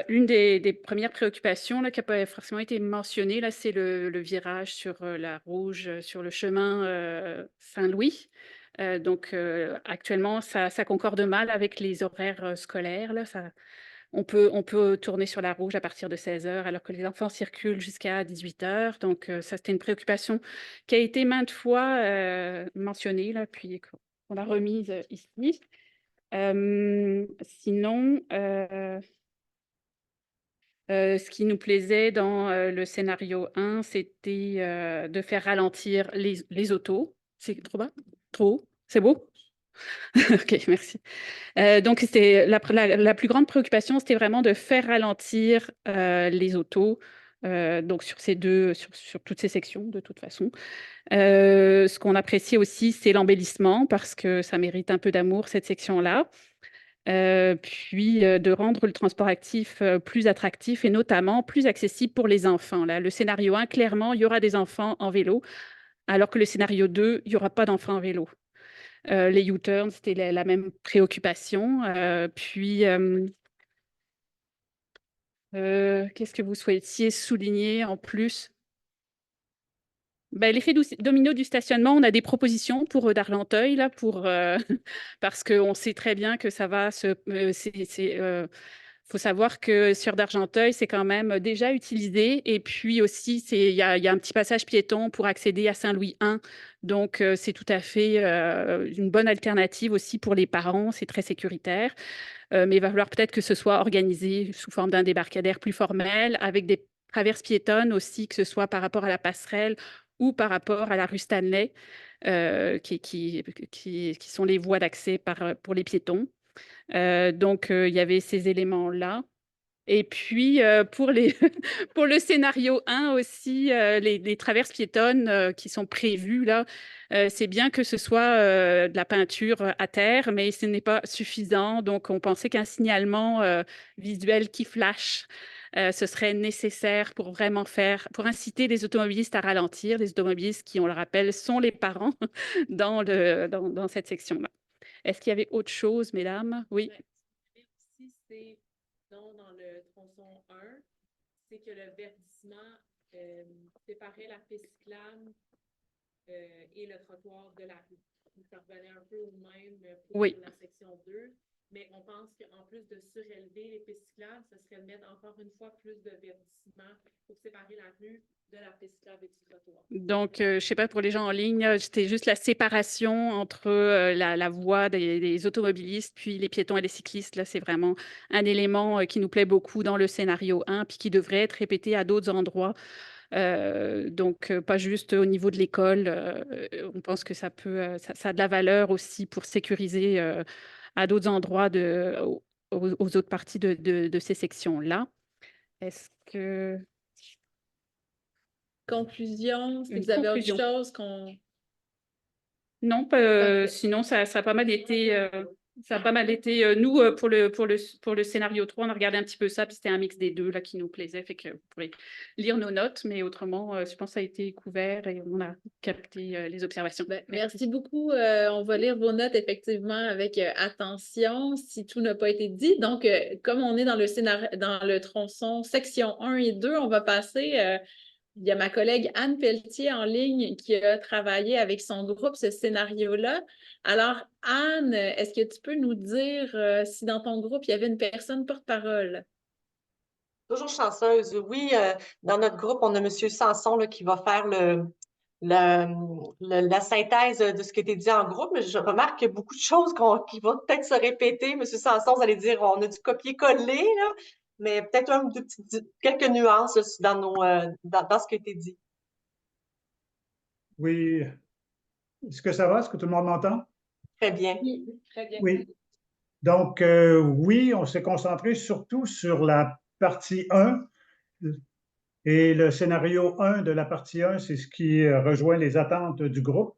une des premières préoccupations là, qui n'a pas forcément été mentionnée, là, c'est le virage sur la rouge, sur le chemin Saint-Louis. Actuellement, ça concorde mal avec les horaires scolaires. Là, on peut tourner sur la rouge à partir de 16 heures, alors que les enfants circulent jusqu'à 18 heures. Donc, ça, c'était une préoccupation qui a été maintes fois mentionnée, là, puis qu'on a remise ici. Sinon, ce qui nous plaisait dans le scénario 1, c'était de faire ralentir les autos. C'est trop bas? Trop haut? C'est beau? OK, merci. Donc, c'était la plus grande préoccupation, c'était vraiment de faire ralentir les autos, donc sur toutes ces sections, de toute façon. Ce qu'on apprécie aussi, c'est l'embellissement, parce que ça mérite un peu d'amour, cette section-là. Puis de rendre le transport actif plus attractif et notamment plus accessible pour les enfants. Là, le scénario 1, clairement, il y aura des enfants en vélo, alors que le scénario 2, il n'y aura pas d'enfants en vélo. Les U-turns, c'était la même préoccupation. Qu'est-ce que vous souhaitiez souligner en plus? Ben, l'effet domino du stationnement, on a des propositions pour d'Argenteuil, là, parce qu'on sait très bien que ça va se. Faut savoir que sur d'Argenteuil, c'est quand même déjà utilisé. Et puis aussi, il y a un petit passage piéton pour accéder à Saint-Louis 1. Donc, c'est tout à fait une bonne alternative aussi pour les parents. C'est très sécuritaire. Mais il va falloir peut-être que ce soit organisé sous forme d'un débarcadère plus formel, avec des traverses piétonnes aussi, que ce soit par rapport à la passerelle ou par rapport à la rue Stanley, qui sont les voies d'accès pour les piétons. Donc, il y avait ces éléments-là. Et puis, pour le scénario 1 aussi, les traverses piétonnes qui sont prévues, là, c'est bien que ce soit de la peinture à terre, mais ce n'est pas suffisant. Donc, on pensait qu'un signalement visuel qui flash, ce serait nécessaire pour vraiment pour inciter les automobilistes à ralentir. Les automobilistes qui, on le rappelle, sont les parents dans cette section-là. Est-ce qu'il y avait autre chose, mesdames? Oui. Aussi, c'est dans le tronçon 1, c'est que le verdissement séparait la piste cyclable et le trottoir de la rue. Ça revenait un peu au même pour la section 2, mais on pense qu'en plus de surélever les pistes cyclables, ce serait de mettre encore une fois plus de verdissement pour séparer la rue de la piste cyclable et du trottoir. Donc, je ne sais pas pour les gens en ligne, c'était juste la séparation entre la voie des automobilistes, puis les piétons et les cyclistes. Là, c'est vraiment un élément qui nous plaît beaucoup dans le scénario 1, puis qui devrait être répété à d'autres endroits. Donc, pas juste au niveau de l'école. On pense que ça a de la valeur aussi pour sécuriser à d'autres endroits aux autres parties de ces sections-là. Est-ce que... Conclusion, si vous avez autre chose qu'on... Non, sinon, ça a pas mal été... nous, pour le scénario 3, on a regardé un petit peu ça, puis c'était un mix des deux là, qui nous plaisait. Fait que vous pourrez lire nos notes, mais autrement, je pense que ça a été couvert et on a capté les observations. Merci beaucoup. On va lire vos notes effectivement avec attention si tout n'a pas été dit. Donc, comme on est dans le tronçon section 1 et 2, on va passer Il y a ma collègue Anne Pelletier en ligne qui a travaillé avec son groupe ce scénario-là. Alors, Anne, est-ce que tu peux nous dire si dans ton groupe, il y avait une personne porte-parole? Toujours chanceuse. Oui, dans notre groupe, on a M. Sanson là, qui va faire la synthèse de ce qui a été dit en groupe. Mais je remarque qu'il y a beaucoup de choses qui vont peut-être se répéter. M. Sanson, vous allez dire, on a du copier-coller, là, mais peut-être quelques nuances là, dans ce qui a été dit. Oui. Est-ce que ça va? Est-ce que tout le monde m'entend? Très bien. Oui, très bien. Oui. Donc, oui, on s'est concentré surtout sur la partie 1. Et le scénario 1 de la partie 1, c'est ce qui rejoint les attentes du groupe.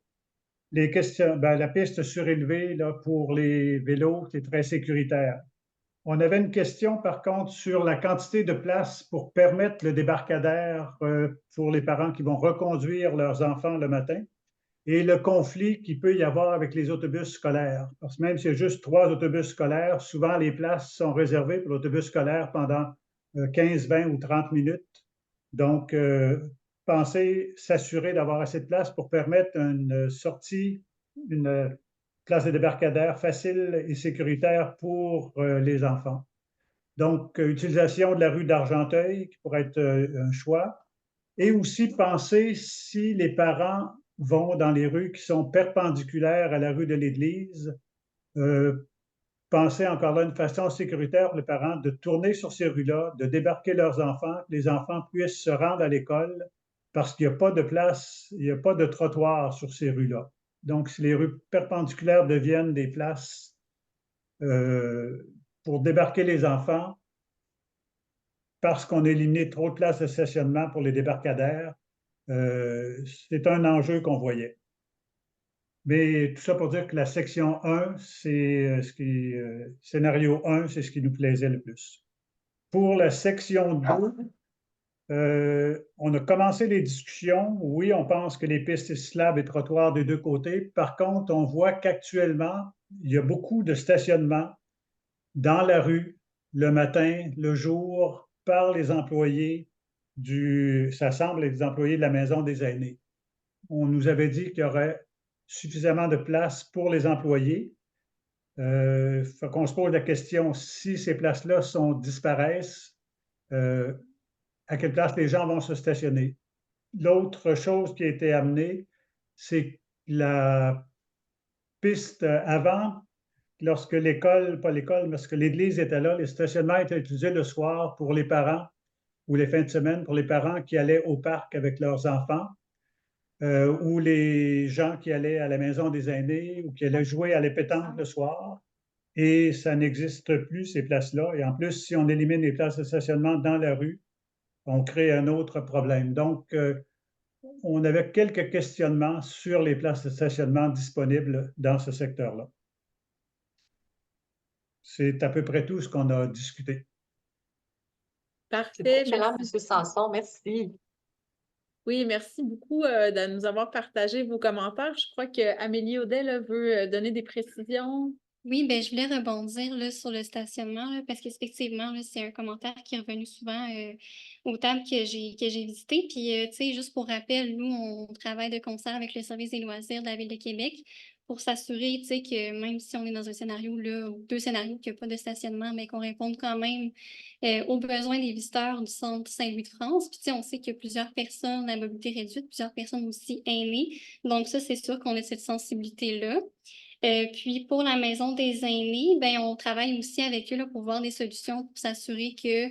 Les questions, la piste surélevée là, pour les vélos, c'est très sécuritaire. On avait une question, par contre, sur la quantité de place pour permettre le débarcadère pour les parents qui vont reconduire leurs enfants le matin et le conflit qu'il peut y avoir avec les autobus scolaires. Parce que même s'il y a juste 3 autobus scolaires, souvent les places sont réservées pour l'autobus scolaire pendant 15, 20 ou 30 minutes. Donc, pensez s'assurer d'avoir assez de place pour permettre une sortie, une place de débarcadère facile et sécuritaire pour les enfants. Donc, utilisation de la rue d'Argenteuil qui pourrait être un choix. Et aussi penser si les parents vont dans les rues qui sont perpendiculaires à la rue de l'Église, penser encore là une façon sécuritaire pour les parents de tourner sur ces rues-là, de débarquer leurs enfants, que les enfants puissent se rendre à l'école parce qu'il n'y a pas de place, il n'y a pas de trottoir sur ces rues-là. Donc, si les rues perpendiculaires deviennent des places pour débarquer les enfants, parce qu'on a éliminé trop de places de stationnement pour les débarcadères, c'est un enjeu qu'on voyait. Mais tout ça pour dire que la section 1, c'est scénario 1, c'est ce qui nous plaisait le plus. Pour la section 2, on a commencé les discussions. Oui, on pense que les pistes cyclables et trottoirs des deux côtés. Par contre, on voit qu'actuellement, il y a beaucoup de stationnement dans la rue, le matin, le jour, par les employés ça semble les employés de la maison des aînés. On nous avait dit qu'il y aurait suffisamment de place pour les employés. Faut qu'on se pose la question, si ces places-là disparaissent, à quelle place les gens vont se stationner? L'autre chose qui a été amenée, c'est la piste avant, lorsque l'école, pas l'école, mais lorsque l'église était là, les stationnements étaient utilisés le soir pour les parents ou les fins de semaine pour les parents qui allaient au parc avec leurs enfants. Ou les gens qui allaient à la maison des aînés ou qui allaient jouer à l'épétanque le soir. Et ça n'existe plus, ces places-là. Et en plus, si on élimine les places de stationnement dans la rue, on crée un autre problème. Donc, on avait quelques questionnements sur les places de stationnement disponibles dans ce secteur-là. C'est à peu près tout ce qu'on a discuté. Parfait. C'est excellent, M. Sanson. Merci. Oui, merci beaucoup de nous avoir partagé vos commentaires. Je crois qu'Amélie Audet là, veut donner des précisions. Oui, ben, je voulais rebondir là, sur le stationnement là, parce qu'effectivement, là, c'est un commentaire qui est revenu souvent aux tables que j'ai visitées. Puis, tu sais, juste pour rappel, nous, on travaille de concert avec le service des loisirs de la Ville de Québec pour s'assurer, tu sais, que même si on est dans un scénario là, ou 2 scénarios qu'il n'y a pas de stationnement, mais qu'on réponde quand même aux besoins des visiteurs du Centre Saint-Louis-de-France. Puis, tu sais, on sait qu'il y a plusieurs personnes à mobilité réduite, plusieurs personnes aussi aînées. Donc, ça, c'est sûr qu'on a cette sensibilité-là. Puis pour la maison des aînés, ben, on travaille aussi avec eux là, pour voir des solutions pour s'assurer que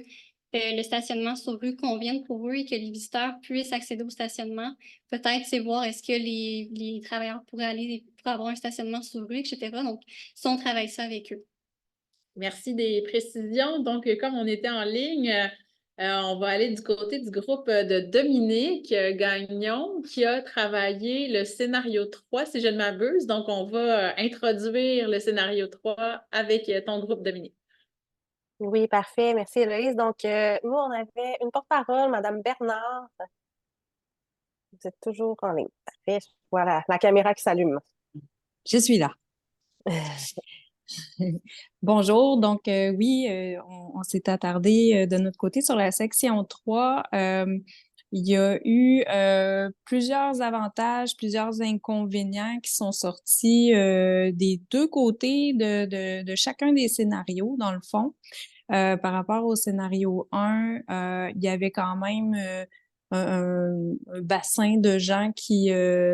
le stationnement sur rue convienne pour eux et que les visiteurs puissent accéder au stationnement. Peut-être, c'est voir est-ce que les travailleurs pourraient avoir un stationnement sur rue, etc. Donc, ça, on travaille ça avec eux. Merci des précisions. Donc, comme on était en ligne, on va aller du côté du groupe de Dominique Gagnon qui a travaillé le scénario 3, si je ne m'abuse. Donc, on va introduire le scénario 3 avec ton groupe, Dominique. Oui, parfait. Merci, Héloïse. Donc, nous, on avait une porte-parole, Mme Bernard. Vous êtes toujours en ligne. Parfait. Voilà, la caméra qui s'allume. Je suis là. Bonjour, donc oui, on s'est attardé de notre côté sur la section 3. il y a eu plusieurs avantages, plusieurs inconvénients qui sont sortis des deux côtés de chacun des scénarios, dans le fond. Par rapport au scénario 1, il y avait quand même un bassin de gens qui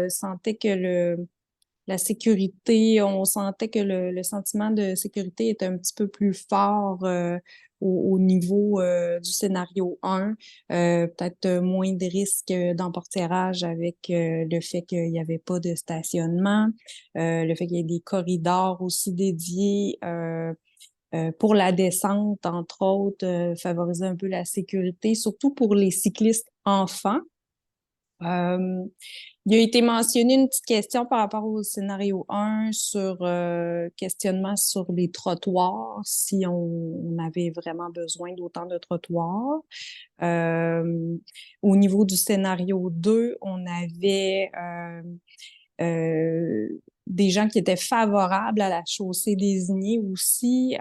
sentaient que la sécurité, on sentait que le sentiment de sécurité était un petit peu plus fort au niveau du scénario 1. Peut-être moins de risques d'emporterage avec le fait qu'il n'y avait pas de stationnement, le fait qu'il y ait des corridors aussi dédiés pour la descente, entre autres, favoriser un peu la sécurité, surtout pour les cyclistes enfants. Il a été mentionné une petite question par rapport au scénario 1 sur questionnement sur les trottoirs, si on avait vraiment besoin d'autant de trottoirs. Au niveau du scénario 2, on avait des gens qui étaient favorables à la chaussée désignée aussi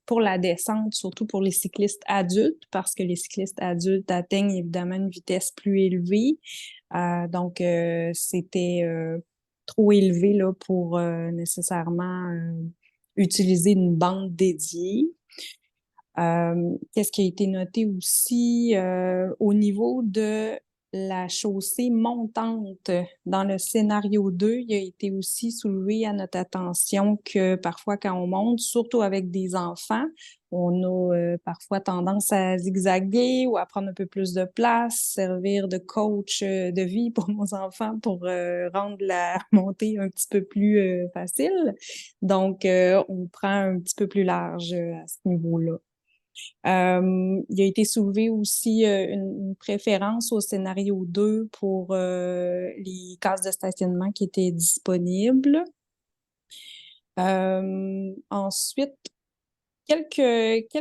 pour la descente, surtout pour les cyclistes adultes, parce que les cyclistes adultes atteignent évidemment une vitesse plus élevée. Donc, c'était trop élevé là, pour nécessairement utiliser une bande dédiée. Qu'est-ce qui a été noté aussi au niveau de la chaussée montante? Dans le scénario 2, il a été aussi soulevé à notre attention que parfois quand on monte, surtout avec des enfants, on a parfois tendance à zigzaguer ou à prendre un peu plus de place, servir de coach de vie pour nos enfants pour rendre la montée un petit peu plus facile. Donc, on prend un petit peu plus large à ce niveau-là. Il a été soulevé aussi une préférence au scénario 2 pour les cases de stationnement qui étaient disponibles. Ensuite, quelques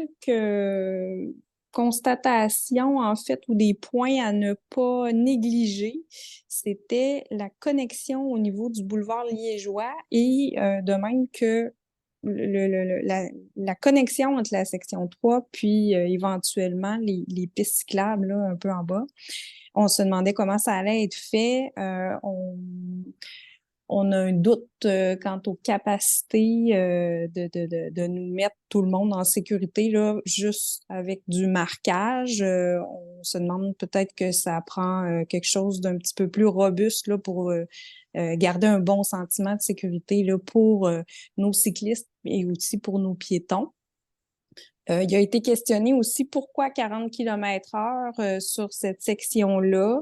constatations, en fait, ou des points à ne pas négliger. C'était la connexion au niveau du boulevard Liégeois et de même que la connexion entre la section 3 puis éventuellement les pistes cyclables là, un peu en bas. On se demandait comment ça allait être fait. On a un doute quant aux capacités de nous mettre tout le monde en sécurité là, juste avec du marquage. On se demande peut-être que ça prend quelque chose d'un petit peu plus robuste là, pour garder un bon sentiment de sécurité là, pour nos cyclistes et aussi pour nos piétons. Il a été questionné aussi pourquoi 40 km/h sur cette section-là.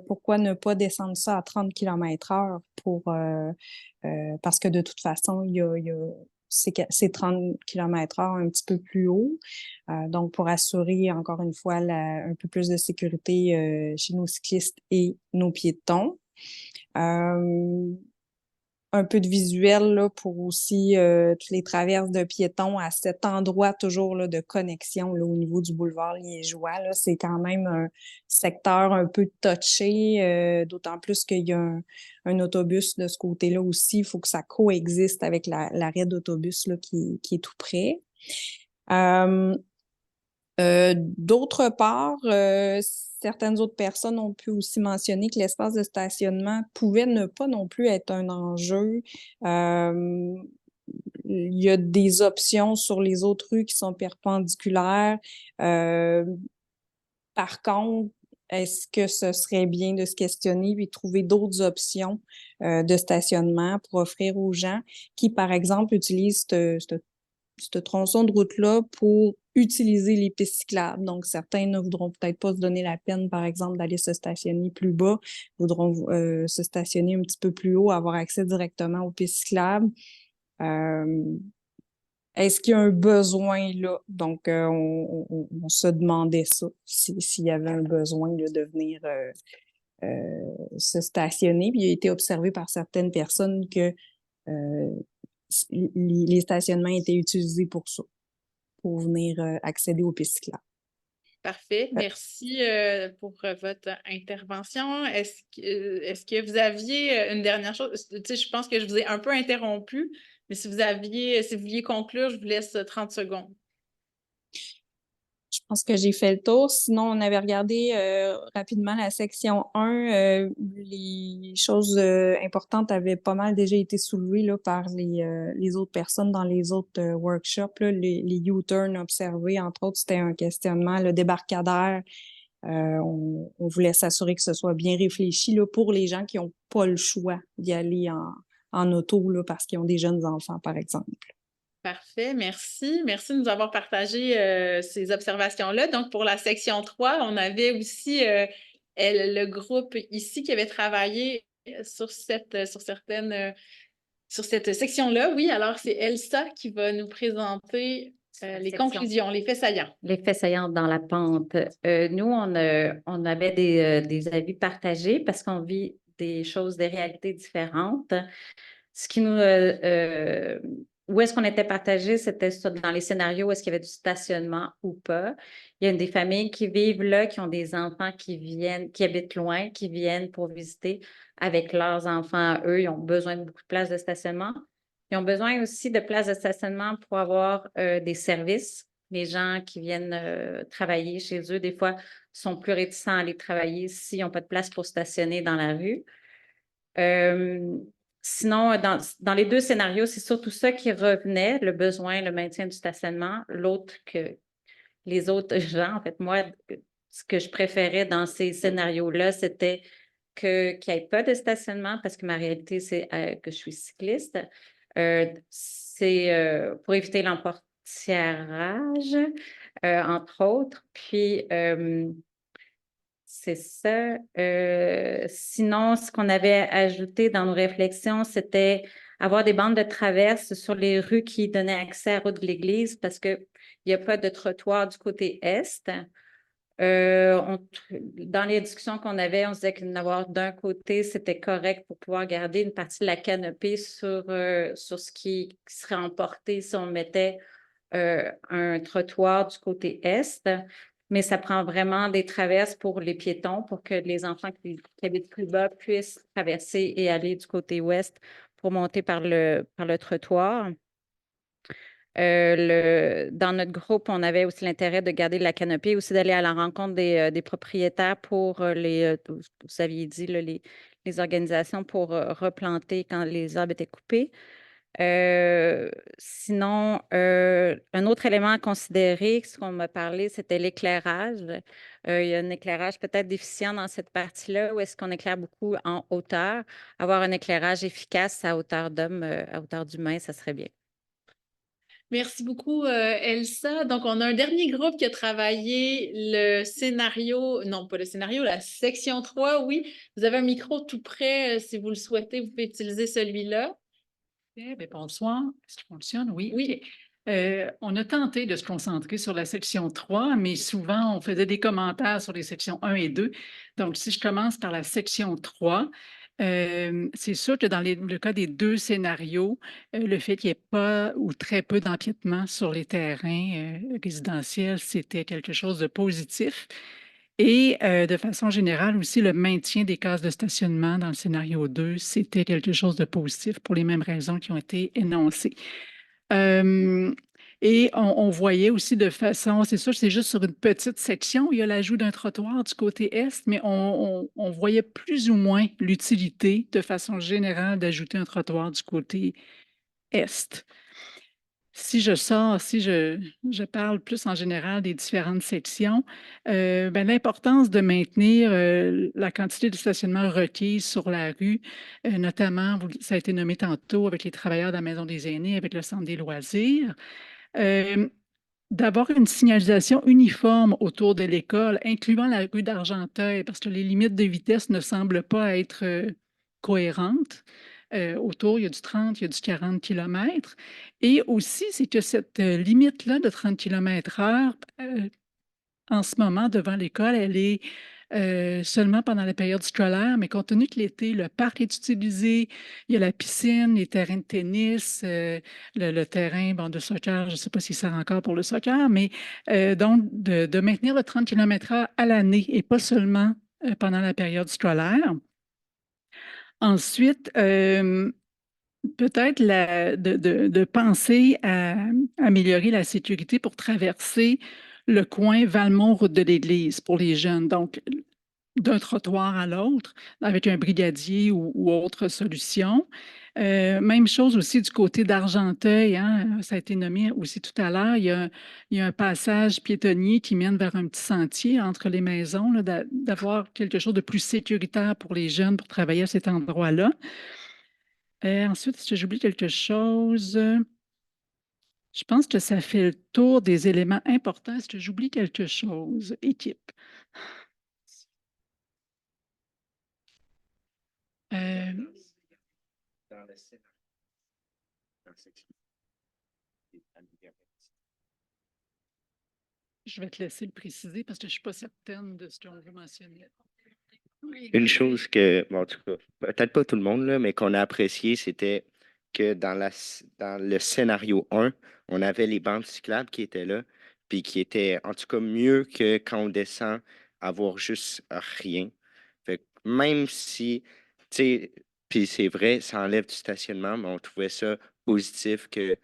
Pourquoi ne pas descendre ça à 30 km/h parce que de toute façon, c'est 30 km/h un petit peu plus haut. Donc, pour assurer encore une fois un peu plus de sécurité chez nos cyclistes et nos piétons. Un peu de visuel là, pour aussi toutes les traverses de piétons à cet endroit toujours là, de connexion là, au niveau du boulevard Liégeois. Là, c'est quand même un secteur un peu touché, d'autant plus qu'il y a un autobus de ce côté-là aussi. Il faut que ça coexiste avec l'arrêt d'autobus là, qui est tout près. D'autre part, certaines autres personnes ont pu aussi mentionner que l'espace de stationnement pouvait ne pas non plus être un enjeu. Il y a des options sur les autres rues qui sont perpendiculaires. Par contre, est-ce que ce serait bien de se questionner puis de trouver d'autres options de stationnement pour offrir aux gens qui, par exemple, utilisent ce tronçon de route-là pour utiliser les pistes cyclables. Donc, certains ne voudront peut-être pas se donner la peine, par exemple, d'aller se stationner plus bas, voudront se stationner un petit peu plus haut, avoir accès directement aux pistes cyclables. Est-ce qu'il y a un besoin là? Donc, on se demandait ça, s'il y avait un besoin là, de venir se stationner. Puis, il a été observé par certaines personnes que les stationnements étaient utilisés pour ça, pour venir accéder aux pistes cyclables. Parfait. Merci pour votre intervention. Est-ce que vous aviez une dernière chose? Tu sais, je pense que je vous ai un peu interrompu, mais si vous vouliez conclure, je vous laisse 30 secondes. Je pense que j'ai fait le tour. Sinon, on avait regardé rapidement la section 1. Les choses importantes avaient pas mal déjà été soulevées là, par les autres personnes dans les autres workshops. Là. Les U-turns observés, entre autres, c'était un questionnement. Le débarcadère, on voulait s'assurer que ce soit bien réfléchi là, pour les gens qui n'ont pas le choix d'y aller en auto là, parce qu'ils ont des jeunes enfants, par exemple. Parfait, merci. Merci de nous avoir partagé ces observations-là. Donc, pour la section 3, on avait aussi le groupe ici qui avait travaillé sur cette section-là. Oui, alors c'est Elsa qui va nous présenter les section. conclusions, les faits saillants. Les faits saillants dans la pente. Nous, on avait des avis partagés parce qu'on vit des choses, des réalités différentes. Ce qui nous... où est-ce qu'on était partagé, c'était dans les scénarios où est-ce qu'il y avait du stationnement ou pas. Il y a des familles qui vivent là, qui ont des enfants qui viennent, qui habitent loin, qui viennent pour visiter avec leurs enfants à eux. Ils ont besoin de beaucoup de places de stationnement. Ils ont besoin aussi de places de stationnement pour avoir des services. Les gens qui viennent travailler chez eux, des fois, sont plus réticents à aller travailler s'ils n'ont pas de place pour stationner dans la rue. Sinon, dans les deux scénarios, c'est surtout ça qui revenait, le besoin, le maintien du stationnement. L'autre que les autres gens, en fait, moi, ce que je préférais dans ces scénarios-là, c'était qu'il n'y ait pas de stationnement parce que ma réalité, c'est que je suis cycliste. C'est pour éviter l'emportiérage, entre autres. Puis, c'est ça. Sinon, ce qu'on avait ajouté dans nos réflexions, c'était avoir des bandes de traverse sur les rues qui donnaient accès à la route de l'église parce qu'il n'y a pas de trottoir du côté est. Dans les discussions qu'on avait, on se disait qu'en avoir d'un côté, c'était correct pour pouvoir garder une partie de la canopée sur ce qui serait emporté si on mettait un trottoir du côté est. Mais ça prend vraiment des traverses pour les piétons pour que les enfants qui habitent plus bas puissent traverser et aller du côté ouest pour monter par le trottoir. Dans notre groupe, on avait aussi l'intérêt de garder la canopée, aussi d'aller à la rencontre des propriétaires pour vous aviez dit, là, les organisations pour replanter quand les arbres étaient coupés. Sinon, un autre élément à considérer, ce qu'on m'a parlé, c'était l'éclairage. Il y a un éclairage peut-être déficient dans cette partie-là où est-ce qu'on éclaire beaucoup en hauteur. Avoir un éclairage efficace à hauteur d'homme, à hauteur d'humain, ça serait bien. Merci beaucoup, Elsa. Donc, on a un dernier groupe qui a travaillé le scénario, non pas le scénario, la section 3, oui. Vous avez un micro tout près, si vous le souhaitez, vous pouvez utiliser celui-là. Eh bien, bonsoir. Est-ce qu'il fonctionne? Oui. Oui. OK. On a tenté de se concentrer sur la section 3, mais souvent, on faisait des commentaires sur les sections 1 et 2. Donc, si je commence par la section 3, c'est sûr que dans le cas des deux scénarios, le fait qu'il n'y ait pas ou très peu d'empiètement sur les terrains résidentiels, c'était quelque chose de positif. Et de façon générale aussi, le maintien des cases de stationnement dans le scénario 2, c'était quelque chose de positif pour les mêmes raisons qui ont été énoncées. Et on voyait aussi de façon, c'est sûr, c'est juste sur une petite section, il y a l'ajout d'un trottoir du côté est, mais on voyait plus ou moins l'utilité de façon générale d'ajouter un trottoir du côté est. Si je parle plus en général des différentes sections, l'importance de maintenir la quantité de stationnement requise sur la rue, notamment, ça a été nommé tantôt avec les travailleurs de la Maison des aînés, avec le Centre des loisirs, d'avoir une signalisation uniforme autour de l'école, incluant la rue d'Argenteuil, parce que les limites de vitesse ne semblent pas être cohérentes. Autour, il y a du 30, il y a du 40 km. Et aussi, c'est que cette limite-là de 30 km/h, en ce moment, devant l'école, elle est seulement pendant la période scolaire, mais compte tenu que l'été, le parc est utilisé, il y a la piscine, les terrains de tennis, le terrain de soccer, je ne sais pas s'il sert encore pour le soccer, mais donc de maintenir le 30 km/h à l'année et pas seulement pendant la période scolaire. Ensuite, peut-être de penser à améliorer la sécurité pour traverser le coin Valmont-Route de l'Église pour les jeunes. Donc, d'un trottoir à l'autre, avec un brigadier ou autre solution. Même chose aussi du côté d'Argenteuil, hein, ça a été nommé aussi tout à l'heure. Il y a un passage piétonnier qui mène vers un petit sentier entre les maisons, là, d'avoir quelque chose de plus sécuritaire pour les jeunes pour travailler à cet endroit-là. Ensuite, est-ce que j'oublie quelque chose? Je pense que ça fait le tour des éléments importants. Est-ce que j'oublie quelque chose, équipe? Je vais te laisser le préciser parce que je ne suis pas certaine de ce qu'on veut mentionner. Une chose que, bon, en tout cas, peut-être pas tout le monde, là, mais qu'on a apprécié, c'était que dans le scénario 1, on avait les bandes cyclables qui étaient là, puis qui étaient en tout cas mieux que quand on descend, avoir juste rien. Fait que même si, tu sais, puis c'est vrai, ça enlève du stationnement, mais on trouvait ça positif qu'il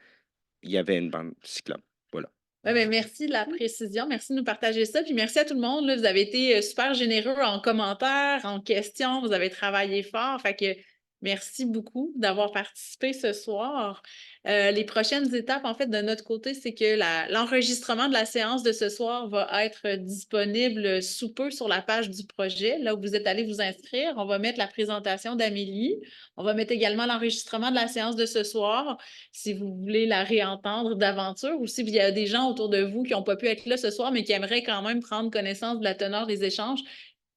y avait une bande cyclable. Voilà. Ouais, ben, merci de la précision. Merci de nous partager ça. Puis merci à tout le monde. Là. Vous avez été super généreux en commentaires, en questions. Vous avez travaillé fort. Fait que merci beaucoup d'avoir participé ce soir. Les prochaines étapes, en fait, de notre côté, c'est que l'enregistrement de la séance de ce soir va être disponible sous peu sur la page du projet, là où vous êtes allés vous inscrire. On va mettre la présentation d'Amélie. On va mettre également l'enregistrement de la séance de ce soir, si vous voulez la réentendre d'aventure ou s'il y a des gens autour de vous qui n'ont pas pu être là ce soir, mais qui aimeraient quand même prendre connaissance de la teneur des échanges.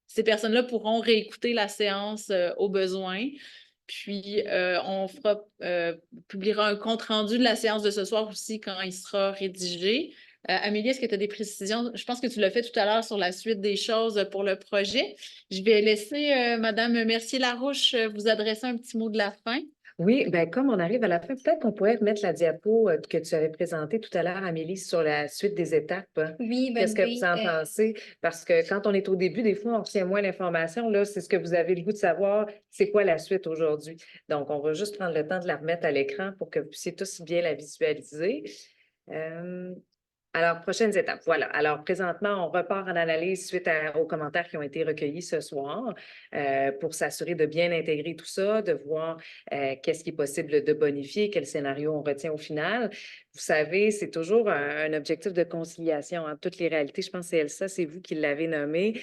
Ces personnes-là pourront réécouter la séance au besoin. Puis, on publiera un compte-rendu de la séance de ce soir aussi quand il sera rédigé. Amélie, est-ce que tu as des précisions? Je pense que tu l'as fait tout à l'heure sur la suite des choses pour le projet. Je vais laisser Mme Mercier-Larouche vous adresser un petit mot de la fin. Oui, bien, comme on arrive à la fin, peut-être qu'on pourrait remettre la diapo que tu avais présentée tout à l'heure, Amélie, sur la suite des étapes. Oui, Qu'est-ce que vous en pensez? Parce que quand on est au début, des fois, on retient moins l'information. Là, c'est ce que vous avez le goût de savoir, c'est quoi la suite aujourd'hui. Donc, on va juste prendre le temps de la remettre à l'écran pour que vous puissiez tous bien la visualiser. Alors, prochaines étapes. Voilà. Alors, présentement, on repart en analyse suite aux commentaires qui ont été recueillis ce soir pour s'assurer de bien intégrer tout ça, de voir qu'est-ce qui est possible de bonifier, quel scénario on retient au final. Vous savez, c'est toujours un objectif de conciliation entre toutes les réalités. Je pense que c'est Elsa, c'est vous qui l'avez nommé.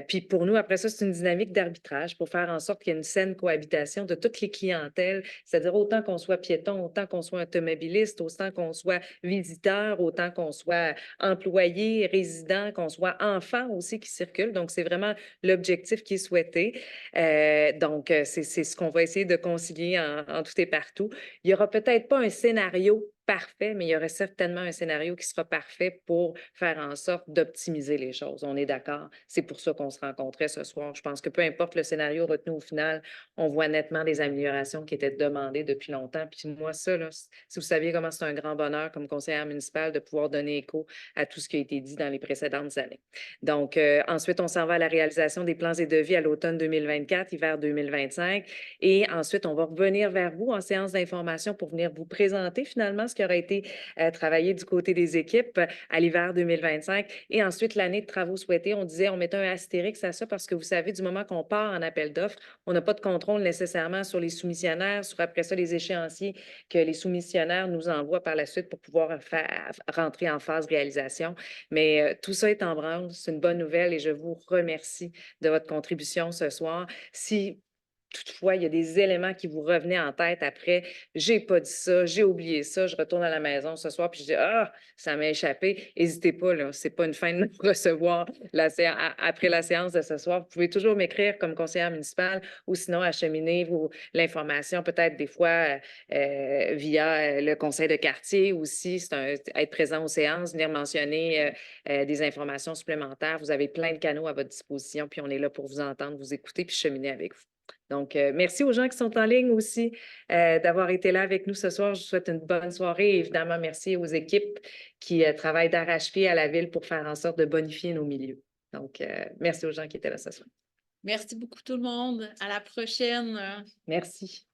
Puis pour nous, après ça, c'est une dynamique d'arbitrage pour faire en sorte qu'il y ait une saine cohabitation de toutes les clientèles, c'est-à-dire autant qu'on soit piéton, autant qu'on soit automobiliste, autant qu'on soit visiteur, autant qu'on soit employé, résident, qu'on soit enfant aussi qui circule. Donc, c'est vraiment l'objectif qui est souhaité. Donc, c'est ce qu'on va essayer de concilier en tout et partout. Il n'y aura peut-être pas un scénario parfait, mais il y aurait certainement un scénario qui sera parfait pour faire en sorte d'optimiser les choses. On est d'accord? C'est pour ça qu'on se rencontrait ce soir. Je pense que peu importe le scénario retenu au final, on voit nettement des améliorations qui étaient demandées depuis longtemps. Puis moi, ça, là, si vous saviez comment c'est un grand bonheur comme conseillère municipale de pouvoir donner écho à tout ce qui a été dit dans les précédentes années. Donc, ensuite, on s'en va à la réalisation des plans et devis à l'automne 2024, hiver 2025. Et ensuite, on va revenir vers vous en séance d'information pour venir vous présenter finalement ce qui aurait été travaillé du côté des équipes à l'hiver 2025. Et ensuite, l'année de travaux souhaités, on disait, on mettait un astérix à ça parce que vous savez, du moment qu'on part en appel d'offres, on n'a pas de contrôle nécessairement sur les soumissionnaires, sur après ça les échéanciers que les soumissionnaires nous envoient par la suite pour pouvoir rentrer en phase réalisation. Mais tout ça est en branle, c'est une bonne nouvelle et je vous remercie de votre contribution ce soir. Si toutefois, il y a des éléments qui vous revenaient en tête après. J'ai pas dit ça, j'ai oublié ça, je retourne à la maison ce soir puis je dis ah, ça m'a échappé. N'hésitez pas, là, c'est pas une fin de nous recevoir après la séance de ce soir. Vous pouvez toujours m'écrire comme conseillère municipale ou sinon acheminer l'information peut-être des fois via le conseil de quartier aussi, être présent aux séances, venir mentionner des informations supplémentaires. Vous avez plein de canaux à votre disposition puis on est là pour vous entendre, vous écouter puis cheminer avec vous. Donc, merci aux gens qui sont en ligne aussi d'avoir été là avec nous ce soir. Je vous souhaite une bonne soirée. Et évidemment, merci aux équipes qui travaillent d'arrache-pied à la ville pour faire en sorte de bonifier nos milieux. Donc, merci aux gens qui étaient là ce soir. Merci beaucoup tout le monde. À la prochaine. Merci.